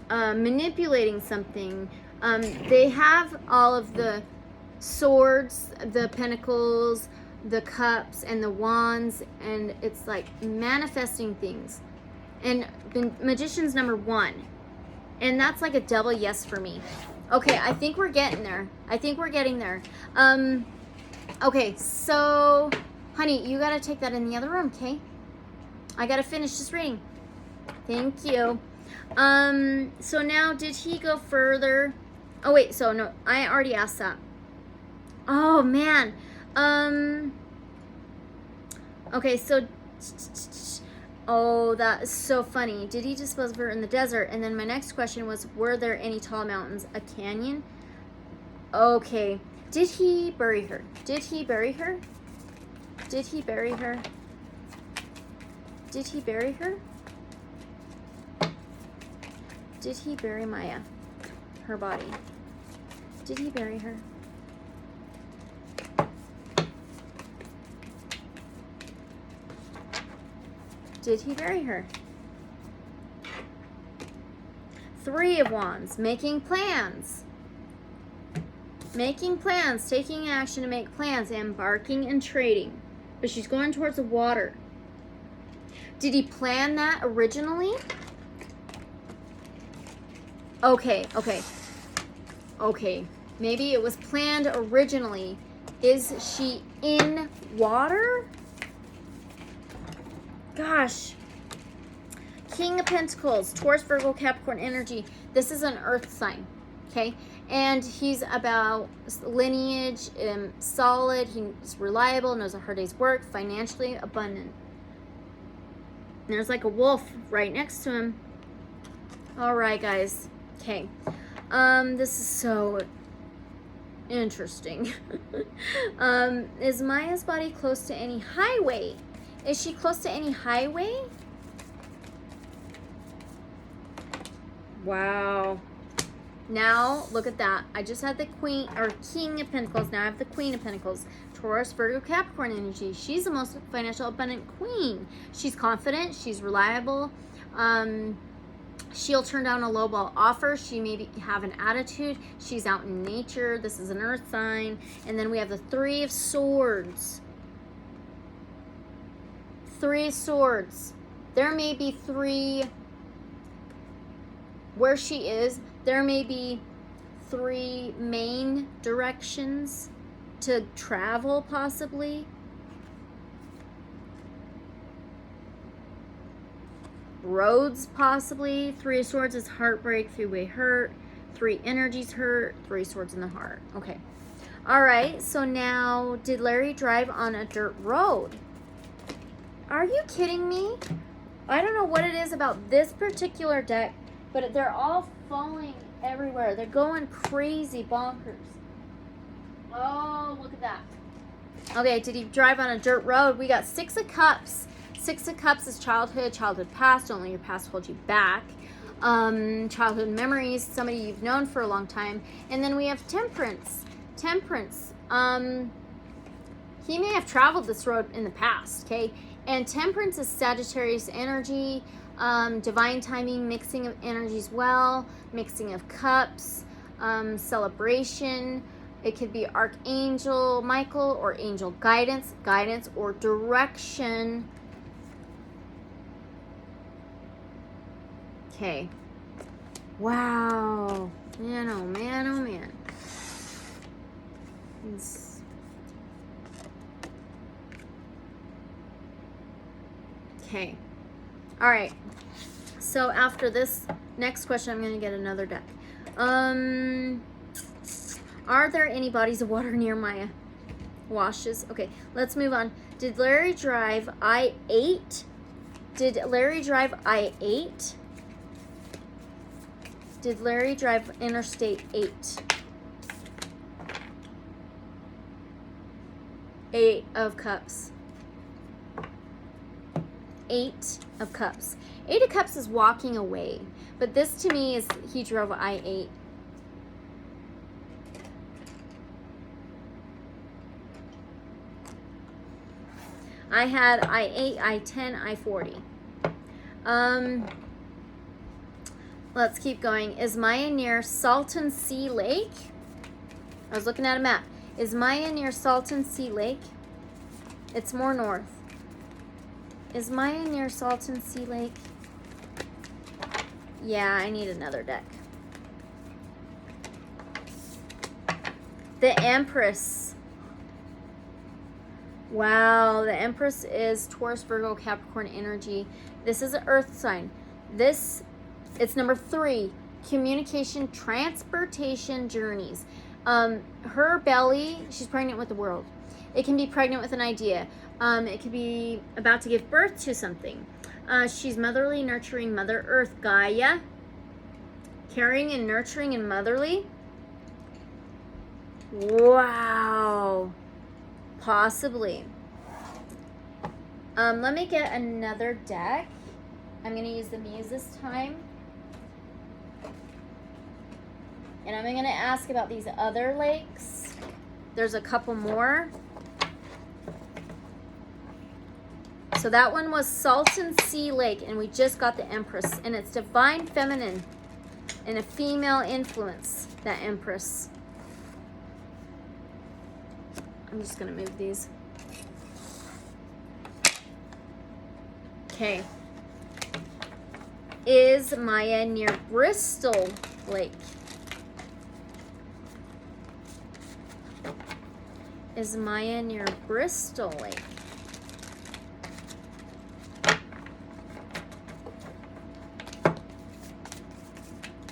manipulating something. They have all of the swords, the pentacles, the cups, and the wands, and it's like manifesting things. And the Magician's number 1. And that's like a double yes for me. Okay, I think we're getting there. I think we're getting there. Okay, so, honey, you gotta take that in the other room, okay? I gotta finish this reading. Thank you. So now, did he go further? Oh, wait, so no, I already asked that. Oh, man. Okay, so... Oh, that is so funny. Did he dispose of her in the desert? And then my next question was, were there any tall mountains? A canyon? Okay. Did he bury her? Did he bury her? Did he bury her? Did he bury her? Did he bury Maya? Her body? Did he bury her? Did he bury her? Three of Wands, making plans. Making plans, taking action to make plans, embarking and trading. But she's going towards the water. Did he plan that originally? Okay. Maybe it was planned originally. Is she in water? Gosh. King of Pentacles, Taurus, Virgo, Capricorn energy. This is an earth sign, okay? And he's about lineage, solid, he's reliable, knows a hard day's work, financially abundant. And there's like a wolf right next to him. All right, guys. Okay. This is so interesting. Is Maya's body close to any highway? Is she close to any highway? Wow. Now, look at that. I just had the Queen or King of Pentacles. Now I have the Queen of Pentacles. Taurus, Virgo, Capricorn energy. She's the most financial abundant queen. She's confident. She's reliable. She'll turn down a lowball offer. She maybe have an attitude. She's out in nature. This is an earth sign. And then we have the Three of Swords. Three of Swords. There may be three... Where she is, there may be three main directions to travel, possibly. Roads, possibly. Three of Swords is heartbreak, three-way hurt. Three energies hurt. Three of Swords in the heart. Okay. All right. So now, did Larry drive on a dirt road? Are you kidding me? I don't know what it is about this particular deck, but they're all falling everywhere. They're going crazy bonkers. Oh, look at that. Okay, did he drive on a dirt road? We got Six of Cups. Six of Cups is childhood past. Don't let your past hold you back. Childhood memories, somebody you've known for a long time. And then we have Temperance. Temperance. He may have traveled this road in the past, okay? And Temperance is Sagittarius energy. Divine timing, mixing of energies well, mixing of cups, celebration. It could be Archangel Michael or angel guidance or direction. Okay. Wow. Man, oh man, oh man. Okay. All right. So after this next question, I'm going to get another deck. Are there any bodies of water near Maya? Washes. Okay, let's move on. Did Larry drive I-8? Did Larry drive I-8? Did Larry drive Interstate 8? 8 of Cups. 8 of Cups. 8 of Cups is walking away. But this to me is he drove I-8. I had I-8, I-10, I-40. Let's keep going. Is Maya near Salton Sea Lake? I was looking at a map. Is Maya near Salton Sea Lake? It's more north. Is Maya near Salton Sea Lake? Yeah, I need another deck. The Empress. Wow, the Empress is Taurus, Virgo, Capricorn energy. This is an earth sign. It's number 3. Communication, transportation, journeys. Her belly, she's pregnant with the world. It can be pregnant with an idea. It could be about to give birth to something. She's motherly, nurturing, Mother Earth, Gaia. Caring and nurturing and motherly. Wow. Possibly. Let me get another deck. I'm going to use the Muse this time. And I'm going to ask about these other lakes. There's a couple more. So that one was Salton Sea Lake, and we just got the Empress, and it's divine feminine and a female influence, that Empress. I'm just gonna move these. Okay. Is Maya near Bristol Lake? Is Maya near Bristol Lake?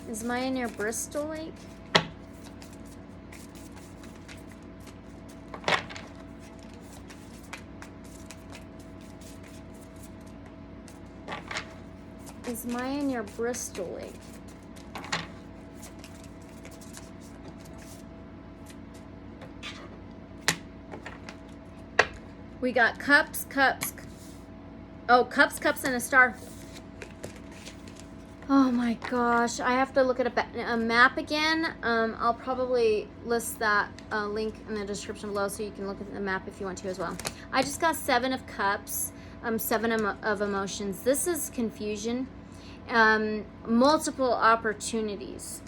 Is Maya near Bristol Lake? Is Maya near Bristol Lake? We got cups, cups. Oh, cups, cups, and a star. Oh my gosh, I have to look at a map again. I'll probably list that link in the description below so you can look at the map if you want to as well. I just got 7 of cups, 7 of emotions. This is confusion, multiple opportunities.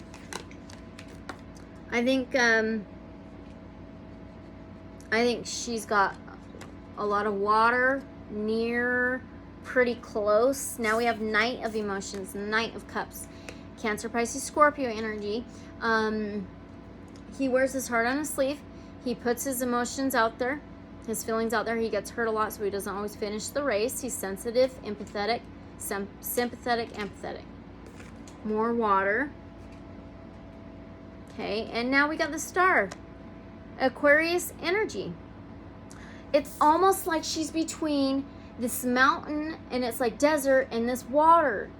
I think she's got a lot of water near, pretty close. Now we have Knight of Emotions, Knight of Cups, Cancer, Pisces, Scorpio energy. He wears his heart on his sleeve. He puts his emotions out there, his feelings out there. He gets hurt a lot, so he doesn't always finish the race. He's sensitive, empathetic, sympathetic, empathetic. More water. Okay, and now we got the star, Aquarius energy. It's almost like she's between this mountain and it's like desert and this water.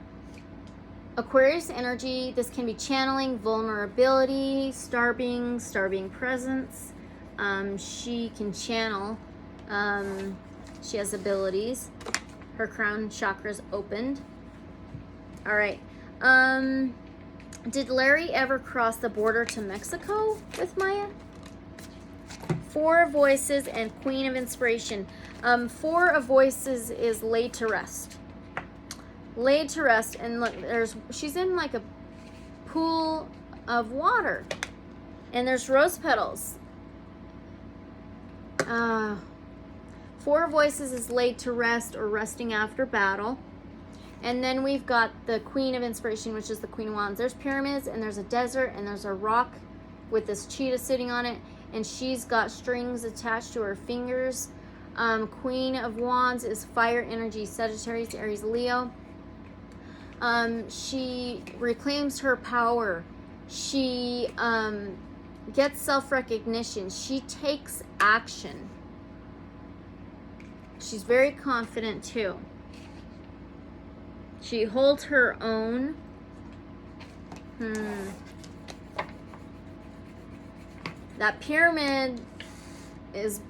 Aquarius energy, this can be channeling, vulnerability, star being presence. She can channel. She has abilities. Her crown chakra is opened. All right. Did Larry ever cross the border to Mexico with Maya? 4 of Voices and Queen of Inspiration. 4 of Voices is laid to rest. Laid to rest, and look, she's in like a pool of water, and there's rose petals. 4 of Voices is laid to rest or resting after battle. And then we've got the Queen of Inspiration, which is the Queen of Wands. There's pyramids, and there's a desert, and there's a rock with this cheetah sitting on it, and she's got strings attached to her fingers. Queen of Wands is fire energy, Sagittarius, Aries, Leo. She reclaims her power. She gets self-recognition. She takes action. She's very confident too. She holds her own. That pyramid is,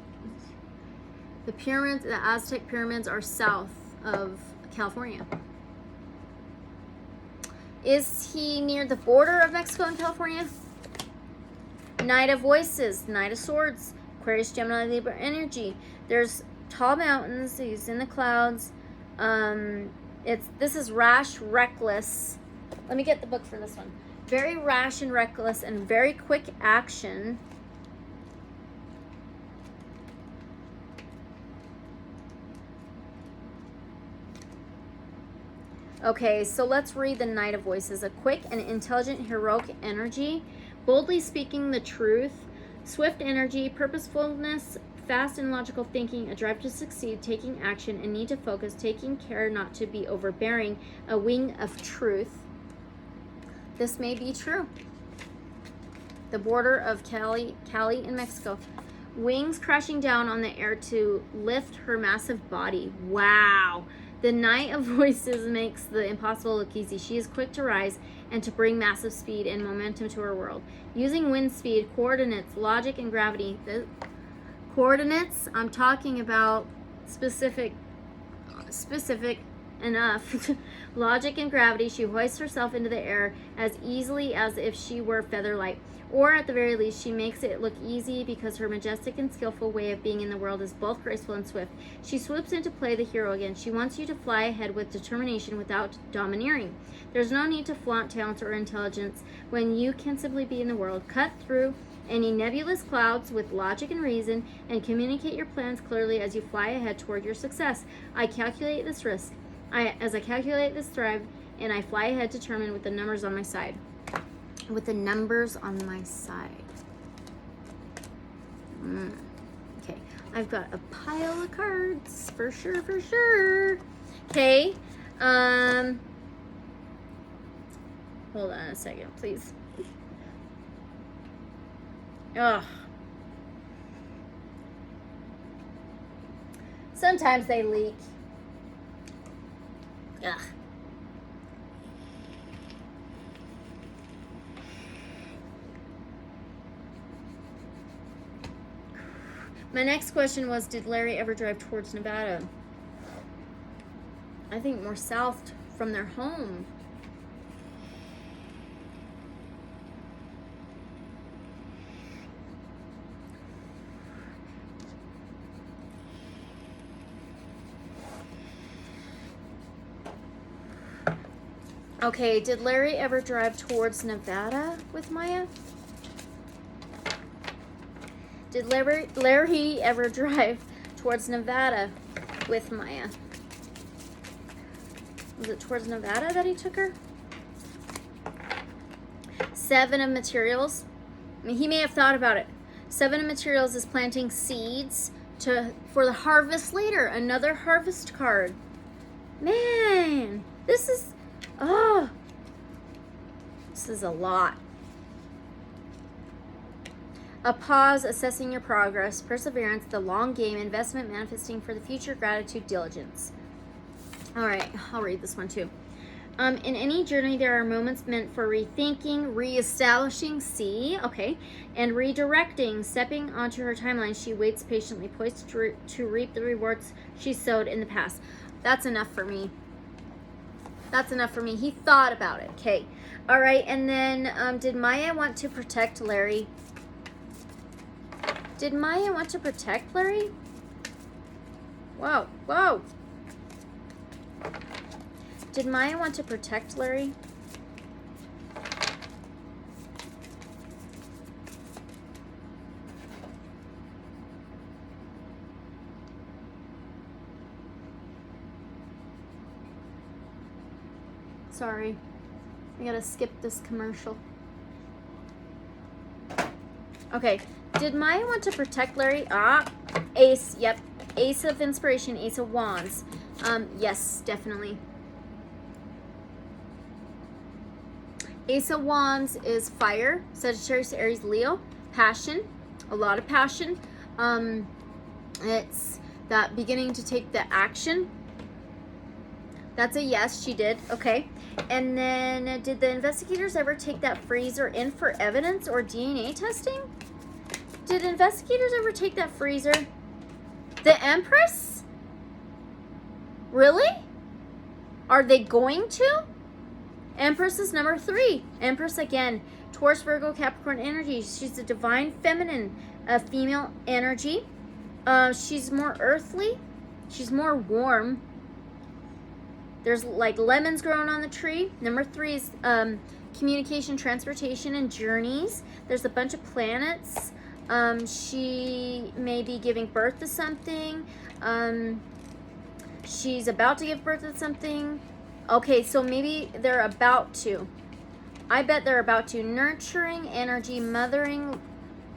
the Aztec pyramids are south of California. Is he near the border of Mexico and California? Knight of Voices, Knight of Swords, Aquarius, Gemini, Libra energy. There's tall mountains. He's in the clouds. This is rash, reckless. Let me get the book for this one. Very rash and reckless and very quick action. Okay, so let's read the Knight of Voices. A quick and intelligent, heroic energy, boldly speaking the truth, swift energy, purposefulness, fast and logical thinking, a drive to succeed, taking action, a need to focus, taking care not to be overbearing, a wing of truth. This may be true. The border of Cali in Mexico. Wings crashing down on the air to lift her massive body. Wow. The Knight of Voices makes the impossible look easy. She is quick to rise and to bring massive speed and momentum to her world. Using wind speed, coordinates, logic, and gravity. The coordinates, I'm talking about specific enough logic and gravity, she hoists herself into the air as easily as if she were feather light. Or at the very least, she makes it look easy because her majestic and skillful way of being in the world is both graceful and swift. She swoops in to play the hero again. She wants you to fly ahead with determination without domineering. There's no need to flaunt talent or intelligence when you can simply be in the world. Cut through any nebulous clouds with logic and reason and communicate your plans clearly as you fly ahead toward your success. I calculate this risk. As I calculate this thrive, and I fly ahead determined with the numbers on my side. With the numbers on my side. Okay, I've got a pile of cards for sure, for sure. Okay, hold on a second, please. Ugh. Sometimes they leak. Ugh. My next question was, did Larry ever drive towards Nevada? I think more south from their home. Okay, did Larry ever drive towards Nevada with Maya? Did Larry ever drive towards Nevada with Maya? Was it towards Nevada that he took her? 7 of materials. I mean, he may have thought about it. 7 of materials is planting seeds for the harvest later. Another harvest card. Man, this is a lot. A pause, assessing your progress, perseverance, the long game, investment, manifesting for the future, gratitude, diligence. All right, I'll read this one too. In any journey, there are moments meant for rethinking, reestablishing, and redirecting. Stepping onto her timeline, she waits patiently, poised to reap the rewards she sowed in the past. That's enough for me. That's enough for me. He thought about it. Okay. All right, and then did Maya want to protect Larry? Did Maya want to protect Larry? Whoa, whoa. Did Maya want to protect Larry? Sorry. I gotta skip this commercial. Okay. Did Maya want to protect Larry? Ace. Yep. Ace of Inspiration. Ace of Wands. Yes, definitely. Ace of Wands is fire. Sagittarius, Aries, Leo. Passion. A lot of passion. It's that beginning to take the action. That's a yes, she did. Okay. And then did the investigators ever take that freezer in for evidence or DNA testing? Did investigators ever take that freezer? The Empress? Really? Are they going to? Empress is number 3. Empress again. Taurus, Virgo, Capricorn energy. She's a divine feminine, female energy. She's more earthly. She's more warm. There's like lemons growing on the tree. Number 3 is communication, transportation, and journeys. There's a bunch of planets. She may be giving birth to something. She's about to give birth to something. Okay, so maybe they're about to. I bet they're about to. Nurturing energy, mothering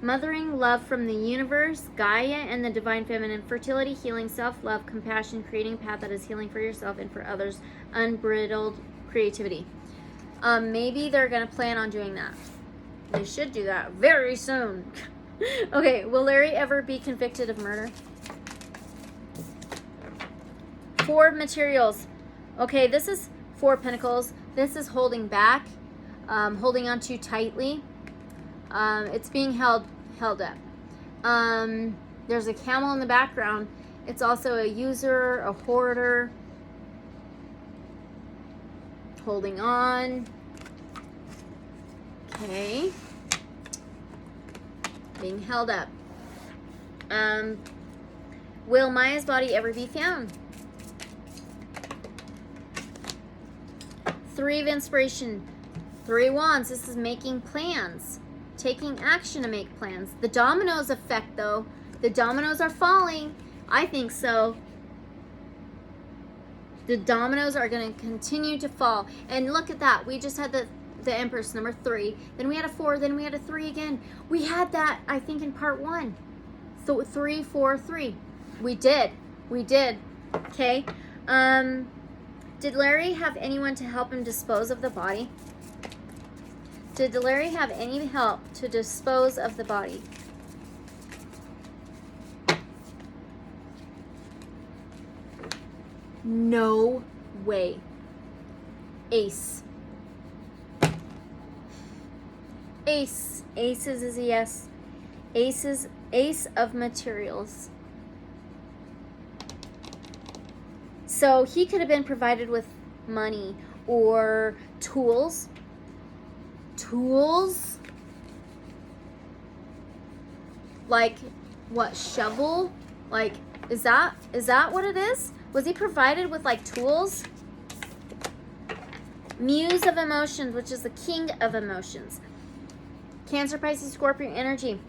love from the universe, Gaia, and the divine feminine. Fertility, healing, self-love, compassion, creating a path that is healing for yourself and for others. Unbridled creativity. Maybe they're going to plan on doing that. They should do that very soon. Okay, will Larry ever be convicted of murder? 4 materials. Okay, this is 4 pentacles. This is holding back, holding on too tightly. It's being held up. There's a camel in the background. It's also a user, a hoarder. holding on. Okay. Being held up. Will Maya's body ever be found? 3 of inspiration. 3 wands. This is making plans. Taking action to make plans. The dominoes effect, though. The dominoes are falling. I think so. The dominoes are going to continue to fall. And look at that. We just had the Empress, number 3. Then we had a 4. Then we had a 3 again. We had that, I think, in part 1. So 3, 4, 3. We did. Okay. Did Larry have anyone to help him dispose of the body? Did Larry have any help to dispose of the body? No way. Ace. Aces is a yes. Ace of materials. So he could have been provided with money or tools. Tools? Like what, shovel? Like, is that what it is? Was he provided with like tools? Muse of emotions, which is the king of emotions. Cancer, Pisces, Scorpio energy.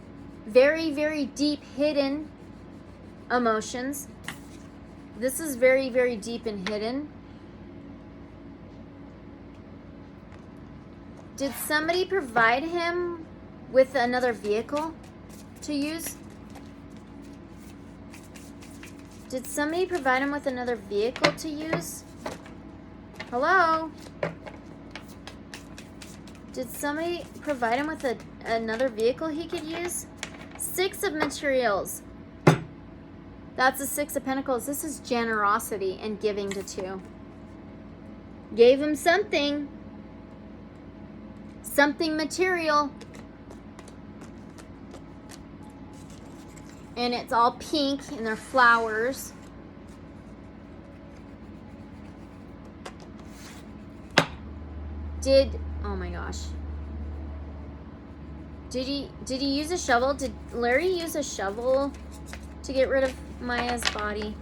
Very, very deep hidden emotions. This is very, very deep and hidden. Did somebody provide him with another vehicle to use? Did somebody provide him with another vehicle to use? Hello? Did somebody provide him with another vehicle he could use? 6 of materials. That's the 6 of Pentacles. This is generosity and giving to 2. Gave him something. Something material. And it's all pink and they're flowers. Oh my gosh. Did he use a shovel? Did Larry use a shovel to get rid of Maya's body?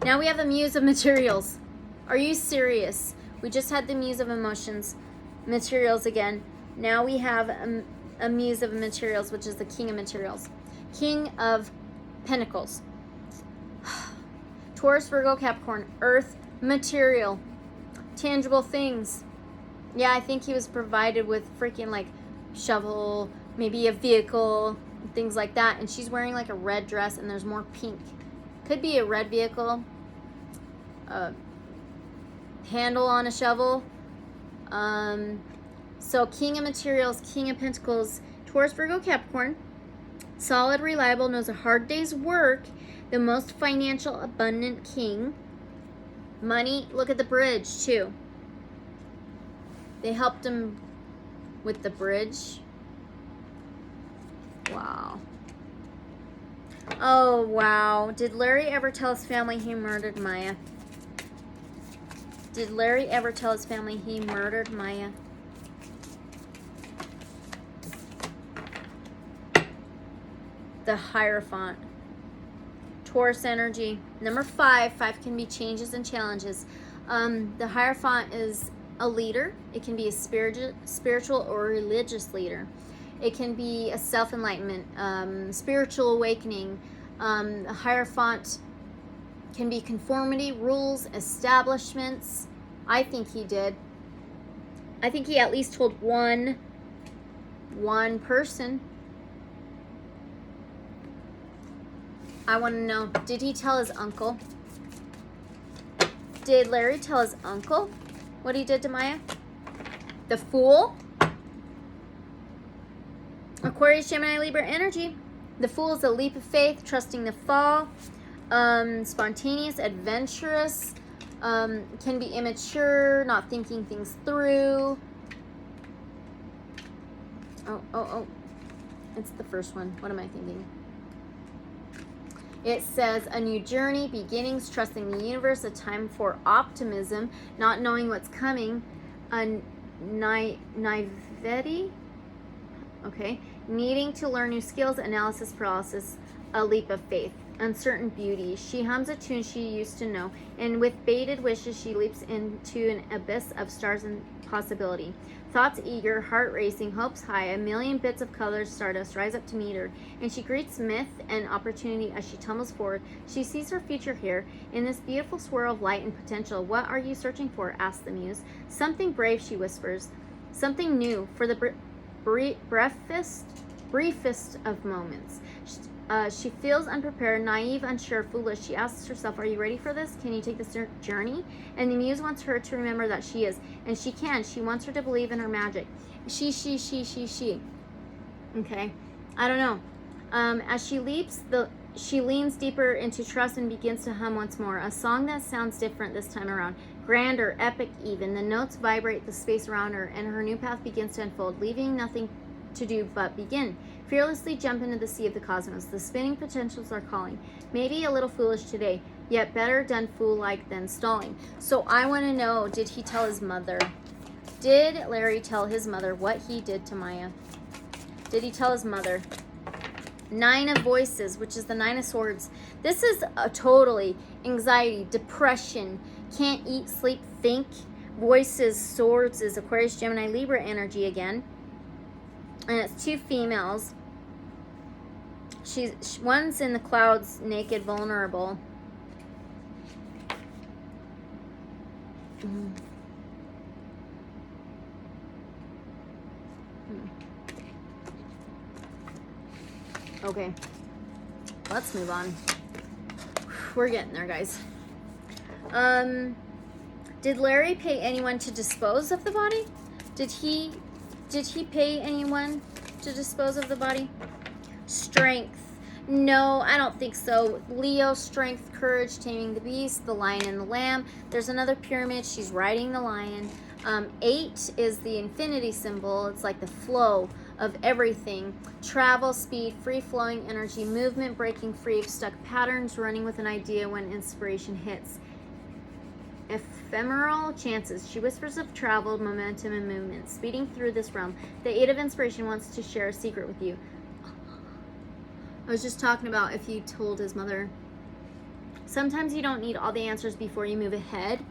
Now we have the Muse of Materials. Are you serious? We just had the Muse of Emotions. Materials again. Now we have a Muse of Materials, which is the King of Materials. King of Pentacles. Taurus, Virgo, Capricorn. Earth, material. Tangible things. Yeah, I think he was provided with freaking like shovel, maybe a vehicle, things like that. And she's wearing like a red dress and there's more pink. Could be a red vehicle. Handle on a shovel. So King of Materials, King of Pentacles, Taurus, Virgo, Capricorn. Solid, reliable, knows a hard day's work. The most financial, abundant king. Money, look at the bridge too. They helped him with the bridge. Wow. Oh, wow. Did Larry ever tell his family he murdered Maya? Did Larry ever tell his family he murdered Maya? The Hierophant. Taurus energy. Number 5. 5 can be changes and challenges. The Hierophant is a leader. It can be a spiritual or religious leader. It can be a self-enlightenment, spiritual awakening. A Hierophant can be conformity, rules, establishments. I think he did. I think he at least told one person. I want to know, did he tell his uncle? Did Larry tell his uncle what he did to Maya? The Fool. Aquarius, Gemini, Libra energy. The Fool is a leap of faith, trusting the fall. Spontaneous, adventurous. Can be immature, not thinking things through. Oh. It's the first one. What am I thinking? It says a new journey, beginnings, trusting the universe, a time for optimism, not knowing what's coming, a naivety, okay, needing to learn new skills, analysis paralysis, a leap of faith, uncertain beauty. She hums a tune she used to know, and with bated wishes she leaps into an abyss of stars and possibility. Thoughts eager, heart racing, hopes high, a million bits of colored stardust rise up to meet her, and she greets myth and opportunity as she tumbles forward. She sees her future here, in this beautiful swirl of light and potential. What are you searching for? Asks the muse. Something brave, she whispers. Something new, for the briefest of moments. She feels unprepared, naive, unsure, foolish. She asks herself, are you ready for this? Can you take this journey? And the muse wants her to remember that she is. And she can. She wants her to believe in her magic. She. Okay. I don't know. As she leaps, she leans deeper into trust and begins to hum once more. A song that sounds different this time around. Grander, epic even. The notes vibrate the space around her, and her new path begins to unfold, leaving nothing to do but begin. Fearlessly jump into the sea of the cosmos. The spinning potentials are calling. Maybe a little foolish today, yet better done fool-like than stalling. So I want to know, did he tell his mother? Did Larry tell his mother what he did to Maya? Did he tell his mother? 9 of Voices, which is the 9 of Swords. This is a totally anxiety, depression, can't eat, sleep, think. Voices, Swords is Aquarius, Gemini, Libra energy again. And it's 2 females. One's in the clouds, naked, vulnerable. Okay, let's move on. We're getting there, guys. Did Larry pay anyone to dispose of the body? Did he pay anyone to dispose of the body? Strength. No, I don't think so. Leo, strength, courage, taming the beast, the lion and the lamb. There's another pyramid. She's riding the lion. 8 is the infinity symbol. It's like the flow of everything. Travel, speed, free-flowing energy, movement, breaking free of stuck patterns, running with an idea when inspiration hits. Ephemeral chances. She whispers of travel, momentum, and movement, speeding through this realm. The 8 of inspiration wants to share a secret with you. I was just talking about if you told his mother. Sometimes you don't need all the answers before you move ahead.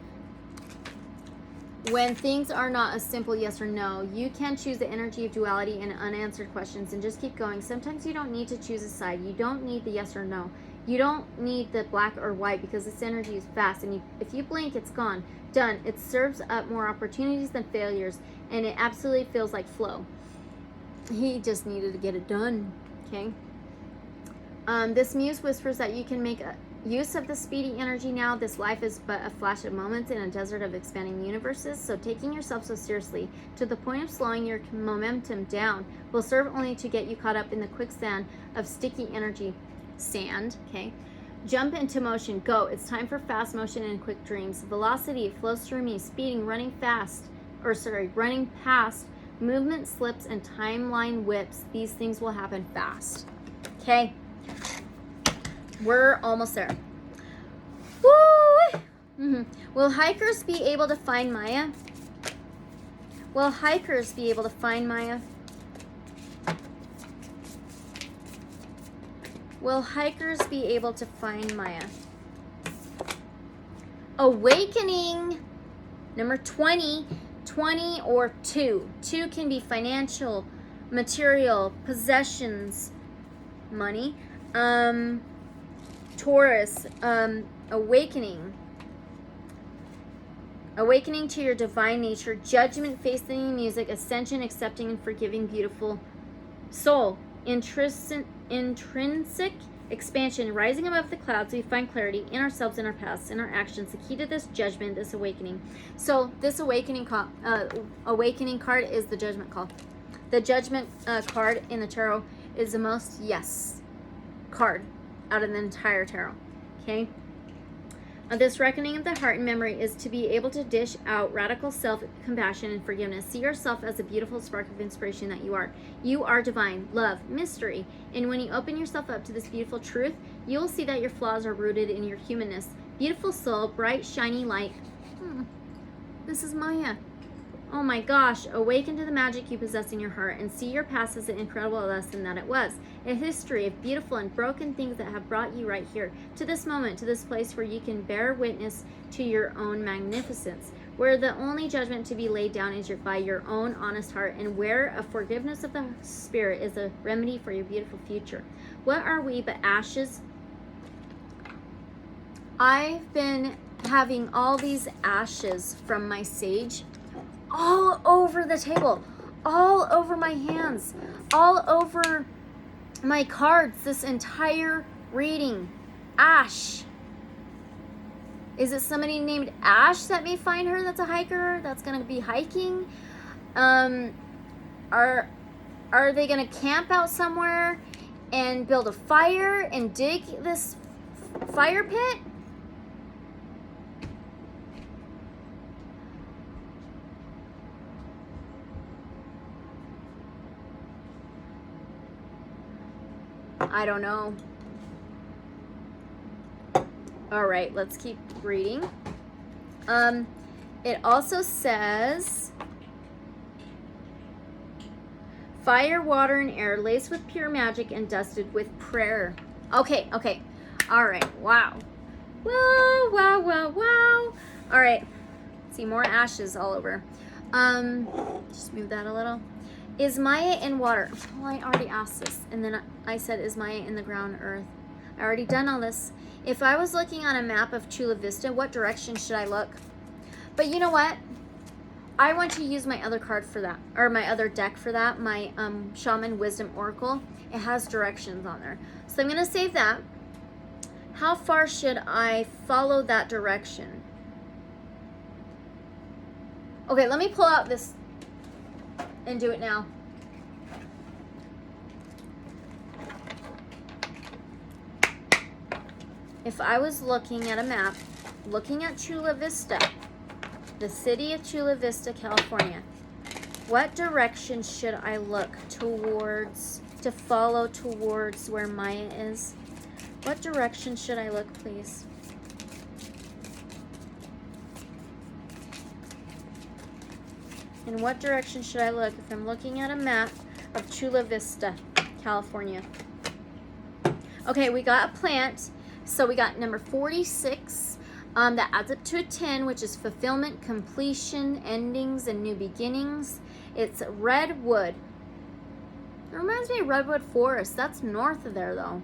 When things are not a simple yes or no, you can choose the energy of duality and unanswered questions and just keep going. Sometimes you don't need to choose a side. You don't need the yes or no. You don't need the black or white because this energy is fast, and if you blink, it's gone. Done. It serves up more opportunities than failures, and it absolutely feels like flow. He just needed to get it done, okay? This muse whispers that you can make use of the speedy energy now. This life is but a flash of moments in a desert of expanding universes, so taking yourself so seriously to the point of slowing your momentum down will serve only to get you caught up in the quicksand of sticky energy. Sand, okay? Jump into motion. Go. It's time for fast motion and quick dreams. Velocity flows through me. Speeding, running past. Movement slips and timeline whips. These things will happen fast. Okay? We're almost there. Woo! Mm-hmm. Will hikers be able to find Maya? Will hikers be able to find Maya? Will hikers be able to find Maya? Awakening. Number 20. 20 or 2. 2 can be financial, material, possessions, money. Taurus, awakening. Awakening to your divine nature, judgment, facing music, ascension, accepting and forgiving, beautiful soul. Intrinsic expansion, rising above the clouds, we find clarity in ourselves, in our paths, in our actions. The key to this judgment, this awakening. So this awakening card is the judgment call. The judgment card in the tarot is the most yes card out of the entire tarot. Okay. This reckoning of the heart and memory is to be able to dish out radical self-compassion and forgiveness. See yourself as a beautiful spark of inspiration that you are. You are divine, love, mystery. And when you open yourself up to this beautiful truth, you will see that your flaws are rooted in your humanness. Beautiful soul, bright, shiny light. This is Maya. Oh my gosh, awaken to the magic you possess in your heart and see your past as an incredible lesson that it was. A history of beautiful and broken things that have brought you right here, to this moment, to this place where you can bear witness to your own magnificence, where the only judgment to be laid down is by your own honest heart, and where a forgiveness of the spirit is a remedy for your beautiful future. What are we but ashes? I've been having all these ashes from my sage all over the table, all over my hands, all over my cards, this entire reading. Ash. Is it somebody named Ash that may find her that's a hiker, that's going to be hiking? Are they going to camp out somewhere and build a fire and dig this fire pit? I don't know. All right, let's keep reading. It also says fire, water, and air laced with pure magic and dusted with prayer. Okay. All right, wow. Wow. All right, see more ashes all over. Just move that a little. Is Maya in water? Well, I already asked this. And then I said, is Maya in the ground earth? I already done all this. If I was looking on a map of Chula Vista, what direction should I look? But you know what? I want to use my other card for that, or my other deck for that, my Shaman Wisdom Oracle. It has directions on there. So I'm going to save that. How far should I follow that direction? Okay, let me pull out this and do it now. If I was looking at a map, looking at Chula Vista, the city of Chula Vista, California, what direction should I look towards, to follow towards where Maya is? What direction should I look, please? In what direction should I look if I'm looking at a map of Chula Vista, California? Okay, we got a plant. So we got number 46. That adds up to a 10, which is fulfillment, completion, endings, and new beginnings. It's redwood. It reminds me of redwood forest. That's north of there, though.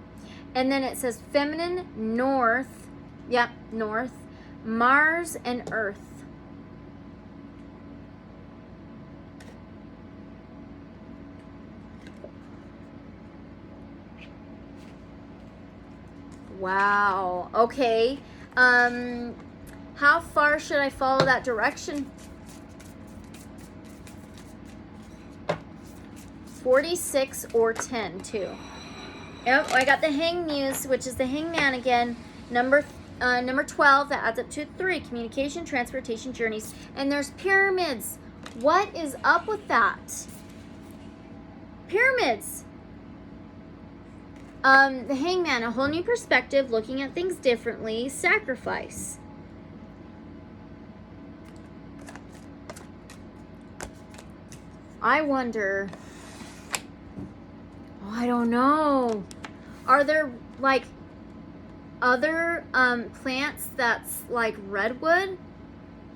And then it says feminine, north. Yep, north. Mars and Earth. Wow. Okay. How far should I follow that direction? 46 or 10 too. Yep, I got the Hang Muse, which is the Hangman again. Number 12, that adds up to 3. Communication, transportation, journeys. And there's pyramids. What is up with that? Pyramids. The Hangman, a whole new perspective, looking at things differently. Sacrifice. I wonder, I don't know. Are there like other plants that's like redwood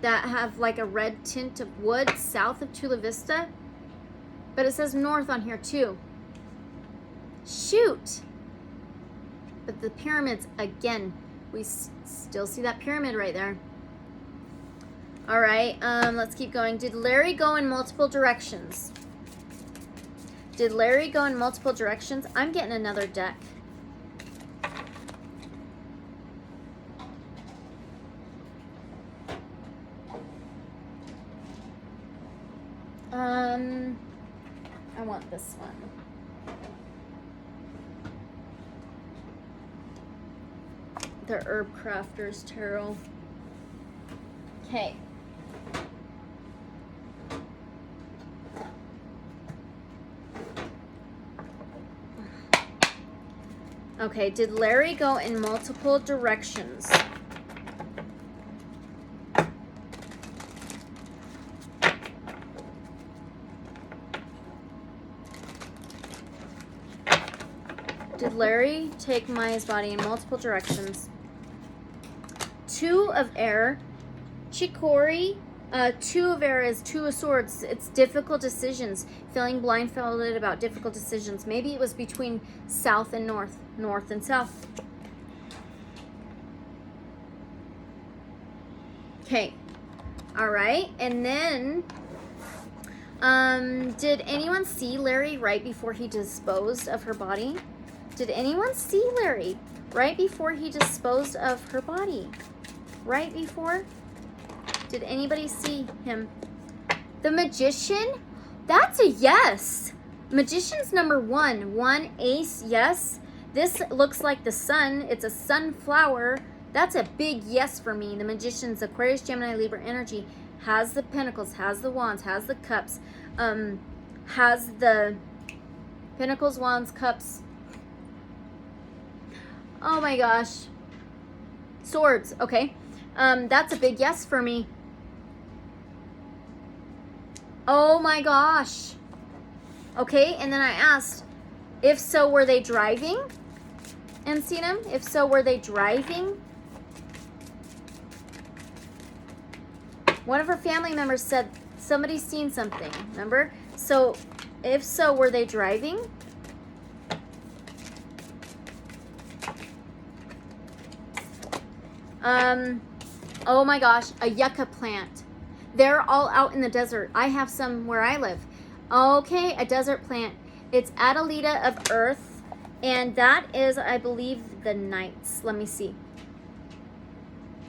that have like a red tint of wood south of Chula Vista? But it says north on here too. Shoot. But the pyramids, again, we still see that pyramid right there. All right, let's keep going. Did Larry go in multiple directions? Did Larry go in multiple directions? I'm getting another deck. I want this one. the Herb Crafters Tarot. Okay. Okay, did Larry go in multiple directions? Did Larry take Maya's body in multiple directions? Two of air. Chicory. Two of air is two of swords. It's difficult decisions. Feeling blindfolded about difficult decisions. Maybe it was between south and north. North and south. Okay. All right. And then, did anyone see Larry right before he disposed of her body? Did anyone see Larry right before he disposed of her body? Right before? Did anybody see him? The Magician? That's a yes. Magician's number one. One ace, yes. This looks like the sun. It's a sunflower. That's a big yes for me. The Magician's Aquarius, Gemini, Libra energy. Has the pentacles, has the wands, has the cups. Has the pentacles, wands, cups. Oh my gosh. Swords, okay. That's a big yes for me. Oh my gosh. Okay, and then I asked, if so, were they driving and seen him? If so, were they driving? One of her family members said somebody's seen something, remember? So, if so, were they driving? Oh my gosh, a yucca plant. They're all out in the desert. I have some where I live. Okay, a desert plant. It's Adelita of Earth, and that is, I believe, the Knights. Let me see.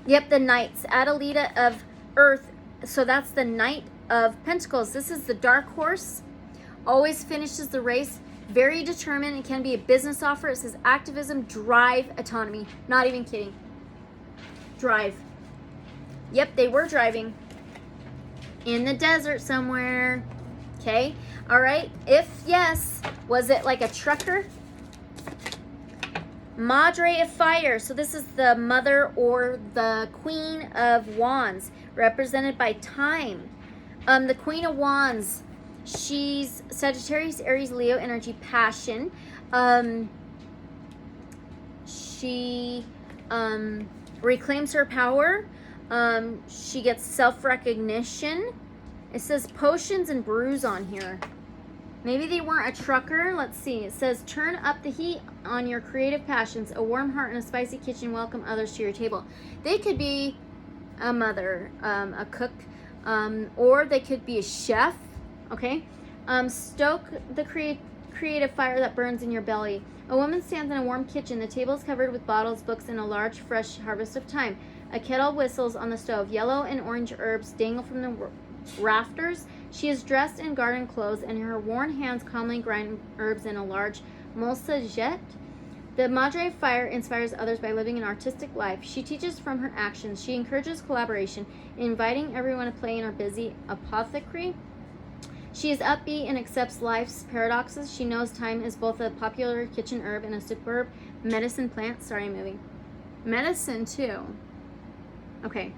Yep, the Knights. Adelita of Earth. So that's the Knight of Pentacles. This is the dark horse. Always finishes the race. Very determined. It can be a business offer. It says activism, drive, autonomy. Not even kidding. Drive. Yep, they were driving. In the desert somewhere. Okay. All right. If yes, was it like a trucker? Madre of Fire. So this is the mother or the Queen of Wands, represented by time. The Queen of Wands, she's Sagittarius, Aries, Leo energy, passion. She reclaims her power. She gets self-recognition. It says potions and brews on here. Maybe they weren't a trucker. Let's see. It says turn up the heat on your creative passions. A warm heart and a spicy kitchen welcome others to your table. They could be a mother, a cook, or they could be a chef. Okay. Stoke the creative fire that burns in your belly. A woman stands in a warm kitchen. The table is covered with bottles, books, and a large fresh harvest of time. A kettle whistles on the stove. Yellow and orange herbs dangle from the rafters. She is dressed in garden clothes, and her worn hands calmly grind herbs in a large molsajette. The Madre of Fire inspires others by living an artistic life. She teaches from her actions. She encourages collaboration, inviting everyone to play in her busy apothecary. She is upbeat and accepts life's paradoxes. She knows time is both a popular kitchen herb and a superb medicine plant. Sorry, I'm moving. Medicine, too. Okay.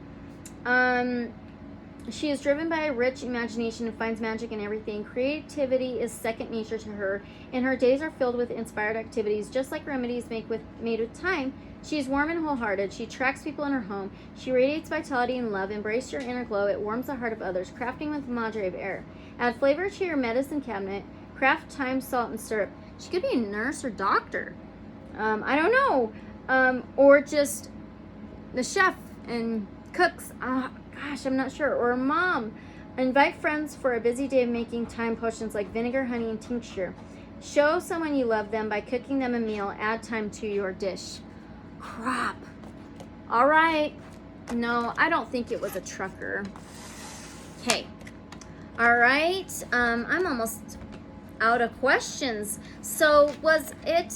She is driven by a rich imagination and finds magic in everything. Creativity is second nature to her, and her days are filled with inspired activities. Just like remedies made with time, she is warm and wholehearted. She attracts people in her home. She radiates vitality and love. Embrace your inner glow. It warms the heart of others. Crafting with Madre of Air. Add flavor to your medicine cabinet. Craft thyme, salt, and syrup. She could be a nurse or doctor. I don't know. Or just the chef and cooks. Gosh, I'm not sure. Or a mom. Invite friends for a busy day of making thyme potions like vinegar, honey, and tincture. Show someone you love them by cooking them a meal. Add thyme to your dish. Crap. All right. No, I don't think it was a trucker. Okay. All right. I'm almost out of questions. So was it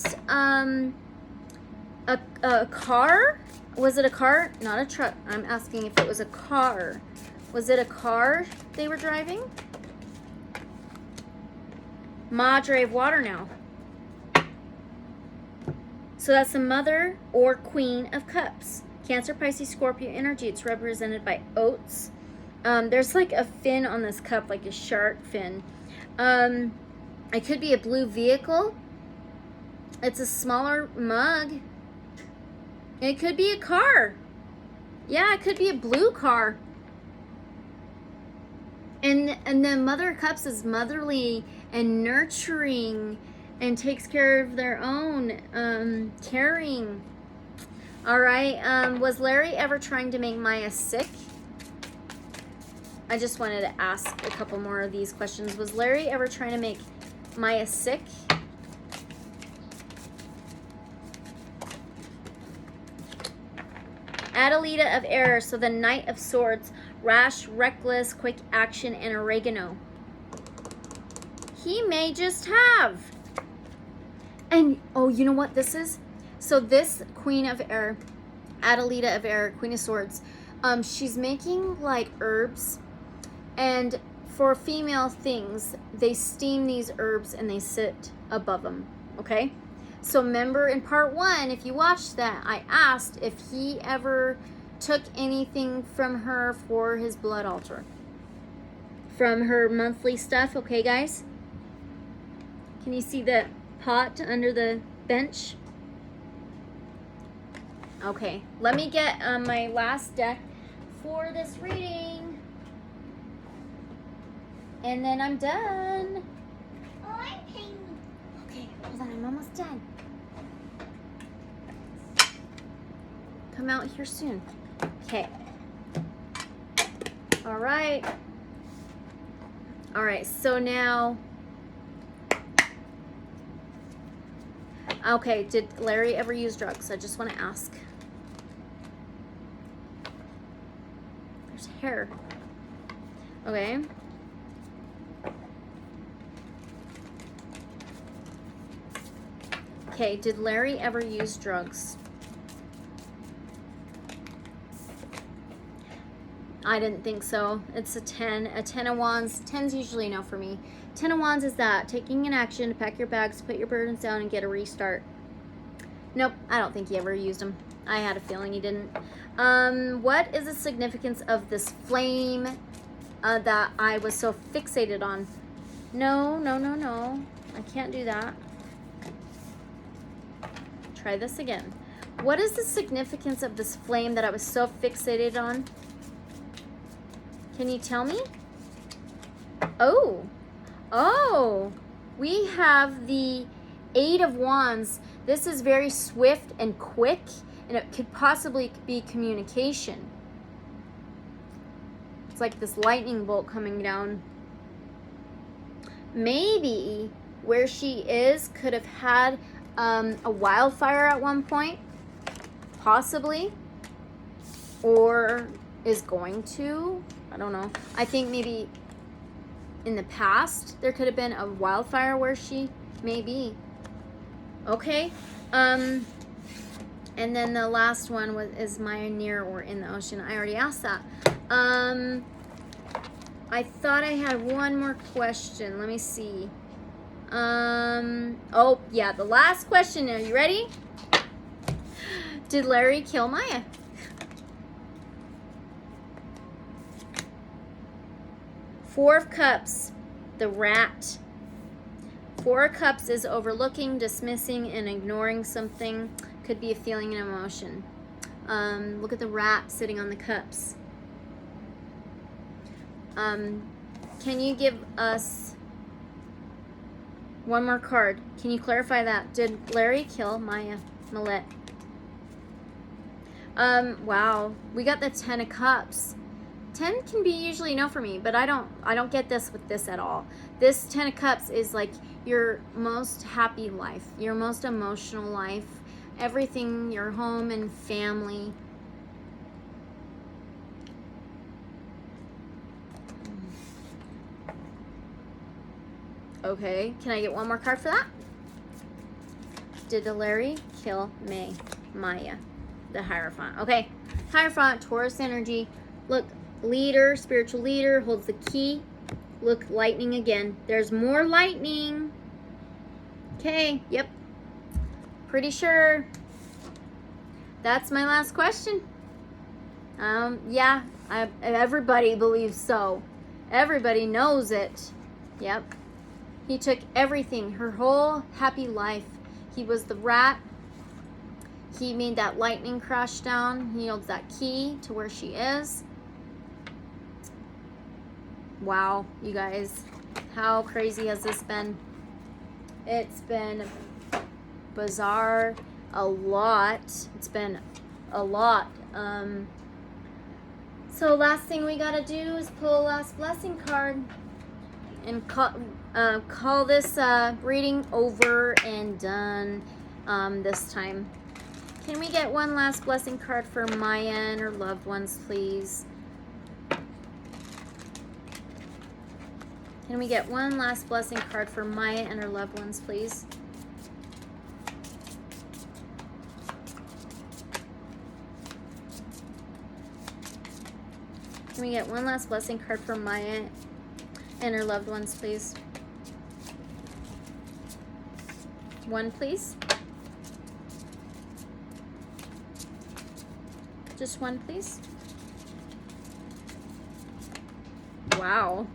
a car? Was it a car? Not a truck. I'm asking if it was a car. Was it a car they were driving? Madre of water now. So that's the mother or queen of cups. Cancer, Pisces, Scorpio energy. It's represented by oats. There's like a fin on this cup, like a shark fin. It could be a blue vehicle. It's a smaller mug. It could be a car. Yeah, it could be a blue car. And the Mother of Cups is motherly and nurturing and takes care of their own, caring. All right, was Larry ever trying to make Maya sick? I just wanted to ask a couple more of these questions. Was Larry ever trying to make Maya sick? Adelita of Air, so the Knight of Swords, rash, reckless, quick action, and oregano. He may just have. And, oh, you know what this is? So this Queen of Air, Adelita of Air, Queen of Swords, she's making like herbs. And for female things, they steam these herbs and they sit above them, okay? So remember in part 1, if you watched that, I asked if he ever took anything from her for his blood altar. From her monthly stuff, okay guys? Can you see the pot under the bench? Okay, let me get my last deck for this reading. And then I'm done. Oh, I'm painting. Okay, hold on, I'm almost done. Come out here soon. Okay. All right. All right, so now, okay, did Larry ever use drugs? I just want to ask. There's hair. Okay. Okay, did Larry ever use drugs? I didn't think so. It's a 10. A 10 of Wands. 10's usually no for me. 10 of Wands is that. Taking an action to pack your bags, put your burdens down, and get a restart. Nope, I don't think he ever used them. I had a feeling he didn't. What is the significance of this flame that I was so fixated on? No, no, no, no. I can't do that. Try this again. What is the significance of this flame that I was so fixated on? Can you tell me? Oh, we have the 8 of Wands. This is very swift and quick, and it could possibly be communication. It's like this lightning bolt coming down. Maybe where she is could have had a wildfire at one point, possibly, or is going to. I don't know. I think maybe in the past there could have been a wildfire where she may be. Okay. And then the last one is Maya near or in the ocean. I already asked that. I thought I had one more question. Let me see. Oh, yeah, the last question. Are you ready? Did Larry kill Maya? Four of Cups, the rat. Four of Cups is overlooking, dismissing, and ignoring something. Could be a feeling and emotion. Look at the rat sitting on the cups. Can you give us one more card? Can you clarify that? Did Larry kill Maya? Millete. Wow. We got the 10 of Cups. 10 can be usually no for me, but I don't get this with this at all. This 10 of Cups is like your most happy life, your most emotional life, everything, your home and family. Okay, can I get one more card for that? Did Larry kill May? Maya, the Hierophant. Okay, Hierophant, Taurus energy. Look, leader, spiritual leader, holds the key. Look, lightning again. There's more lightning. Okay, yep. Pretty sure that's my last question. Yeah, everybody believes so. Everybody knows it. Yep. He took everything, her whole happy life. He was the rat. He made that lightning crash down. He holds that key to where she is. Wow, you guys. How crazy has this been? It's been bizarre. A lot. It's been a lot. So last thing we gotta do is pull a last blessing card and call this reading over and done this time. Can we get one last blessing card for Maya and her loved ones, please? Can we get one last blessing card for Maya and her loved ones, please? Can we get one last blessing card for Maya and her loved ones, please? One, please. Just one, please. Wow.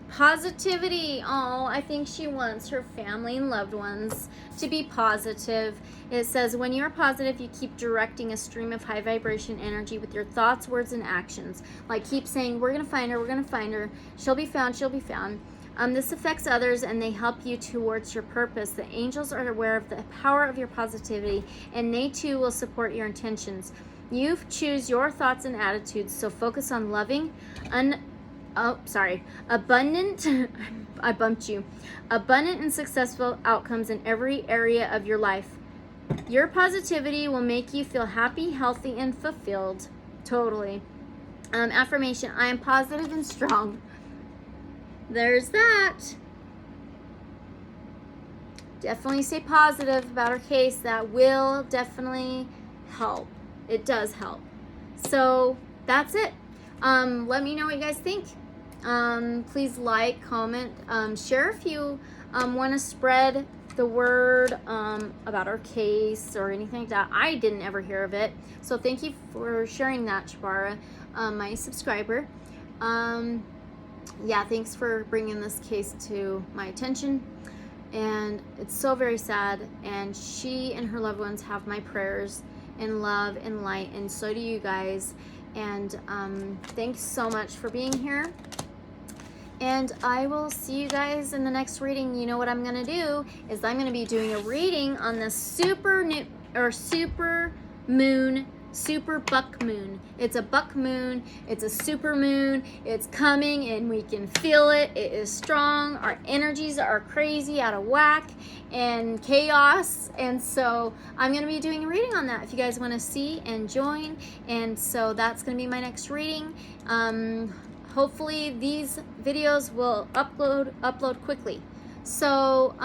Positivity. Oh, I think she wants her family and loved ones to be positive. It says, when you're positive, you keep directing a stream of high vibration energy with your thoughts, words, and actions. Like, keep saying, we're going to find her, we're going to find her. She'll be found, she'll be found. This affects others and they help you towards your purpose. The angels are aware of the power of your positivity and they too will support your intentions. You choose your thoughts and attitudes, so focus on loving, abundant, I bumped you, abundant and successful outcomes in every area of your life. Your positivity will make you feel happy, healthy, and fulfilled. Totally. Affirmation, I am positive and strong. There's that. Definitely stay positive about her case. That will definitely help. It does help. So that's it. Let me know what you guys think. Please like, comment, share if you want to spread the word about our case or anything like that. I didn't ever hear of it. So thank you for sharing that, Shabara, my subscriber. Yeah, thanks for bringing this case to my attention. And it's so very sad. And she and her loved ones have my prayers and love and light. And so do you guys. And thanks so much for being here. And I will see you guys in the next reading. You know what I'm going to do is I'm going to be doing a reading on the super buck moon. It's a buck moon. It's a super moon. It's coming and we can feel it. It is strong. Our energies are crazy, out of whack and chaos. And so I'm going to be doing a reading on that if you guys want to see and join. And so that's going to be my next reading. Hopefully these videos will upload quickly. So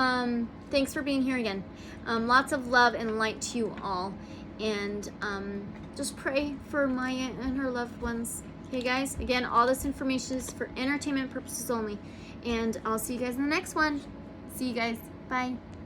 thanks for being here again. Lots of love and light to you all. And just pray for Maya and her loved ones. Okay, guys? Again, all this information is for entertainment purposes only. And I'll see you guys in the next one. See you guys. Bye.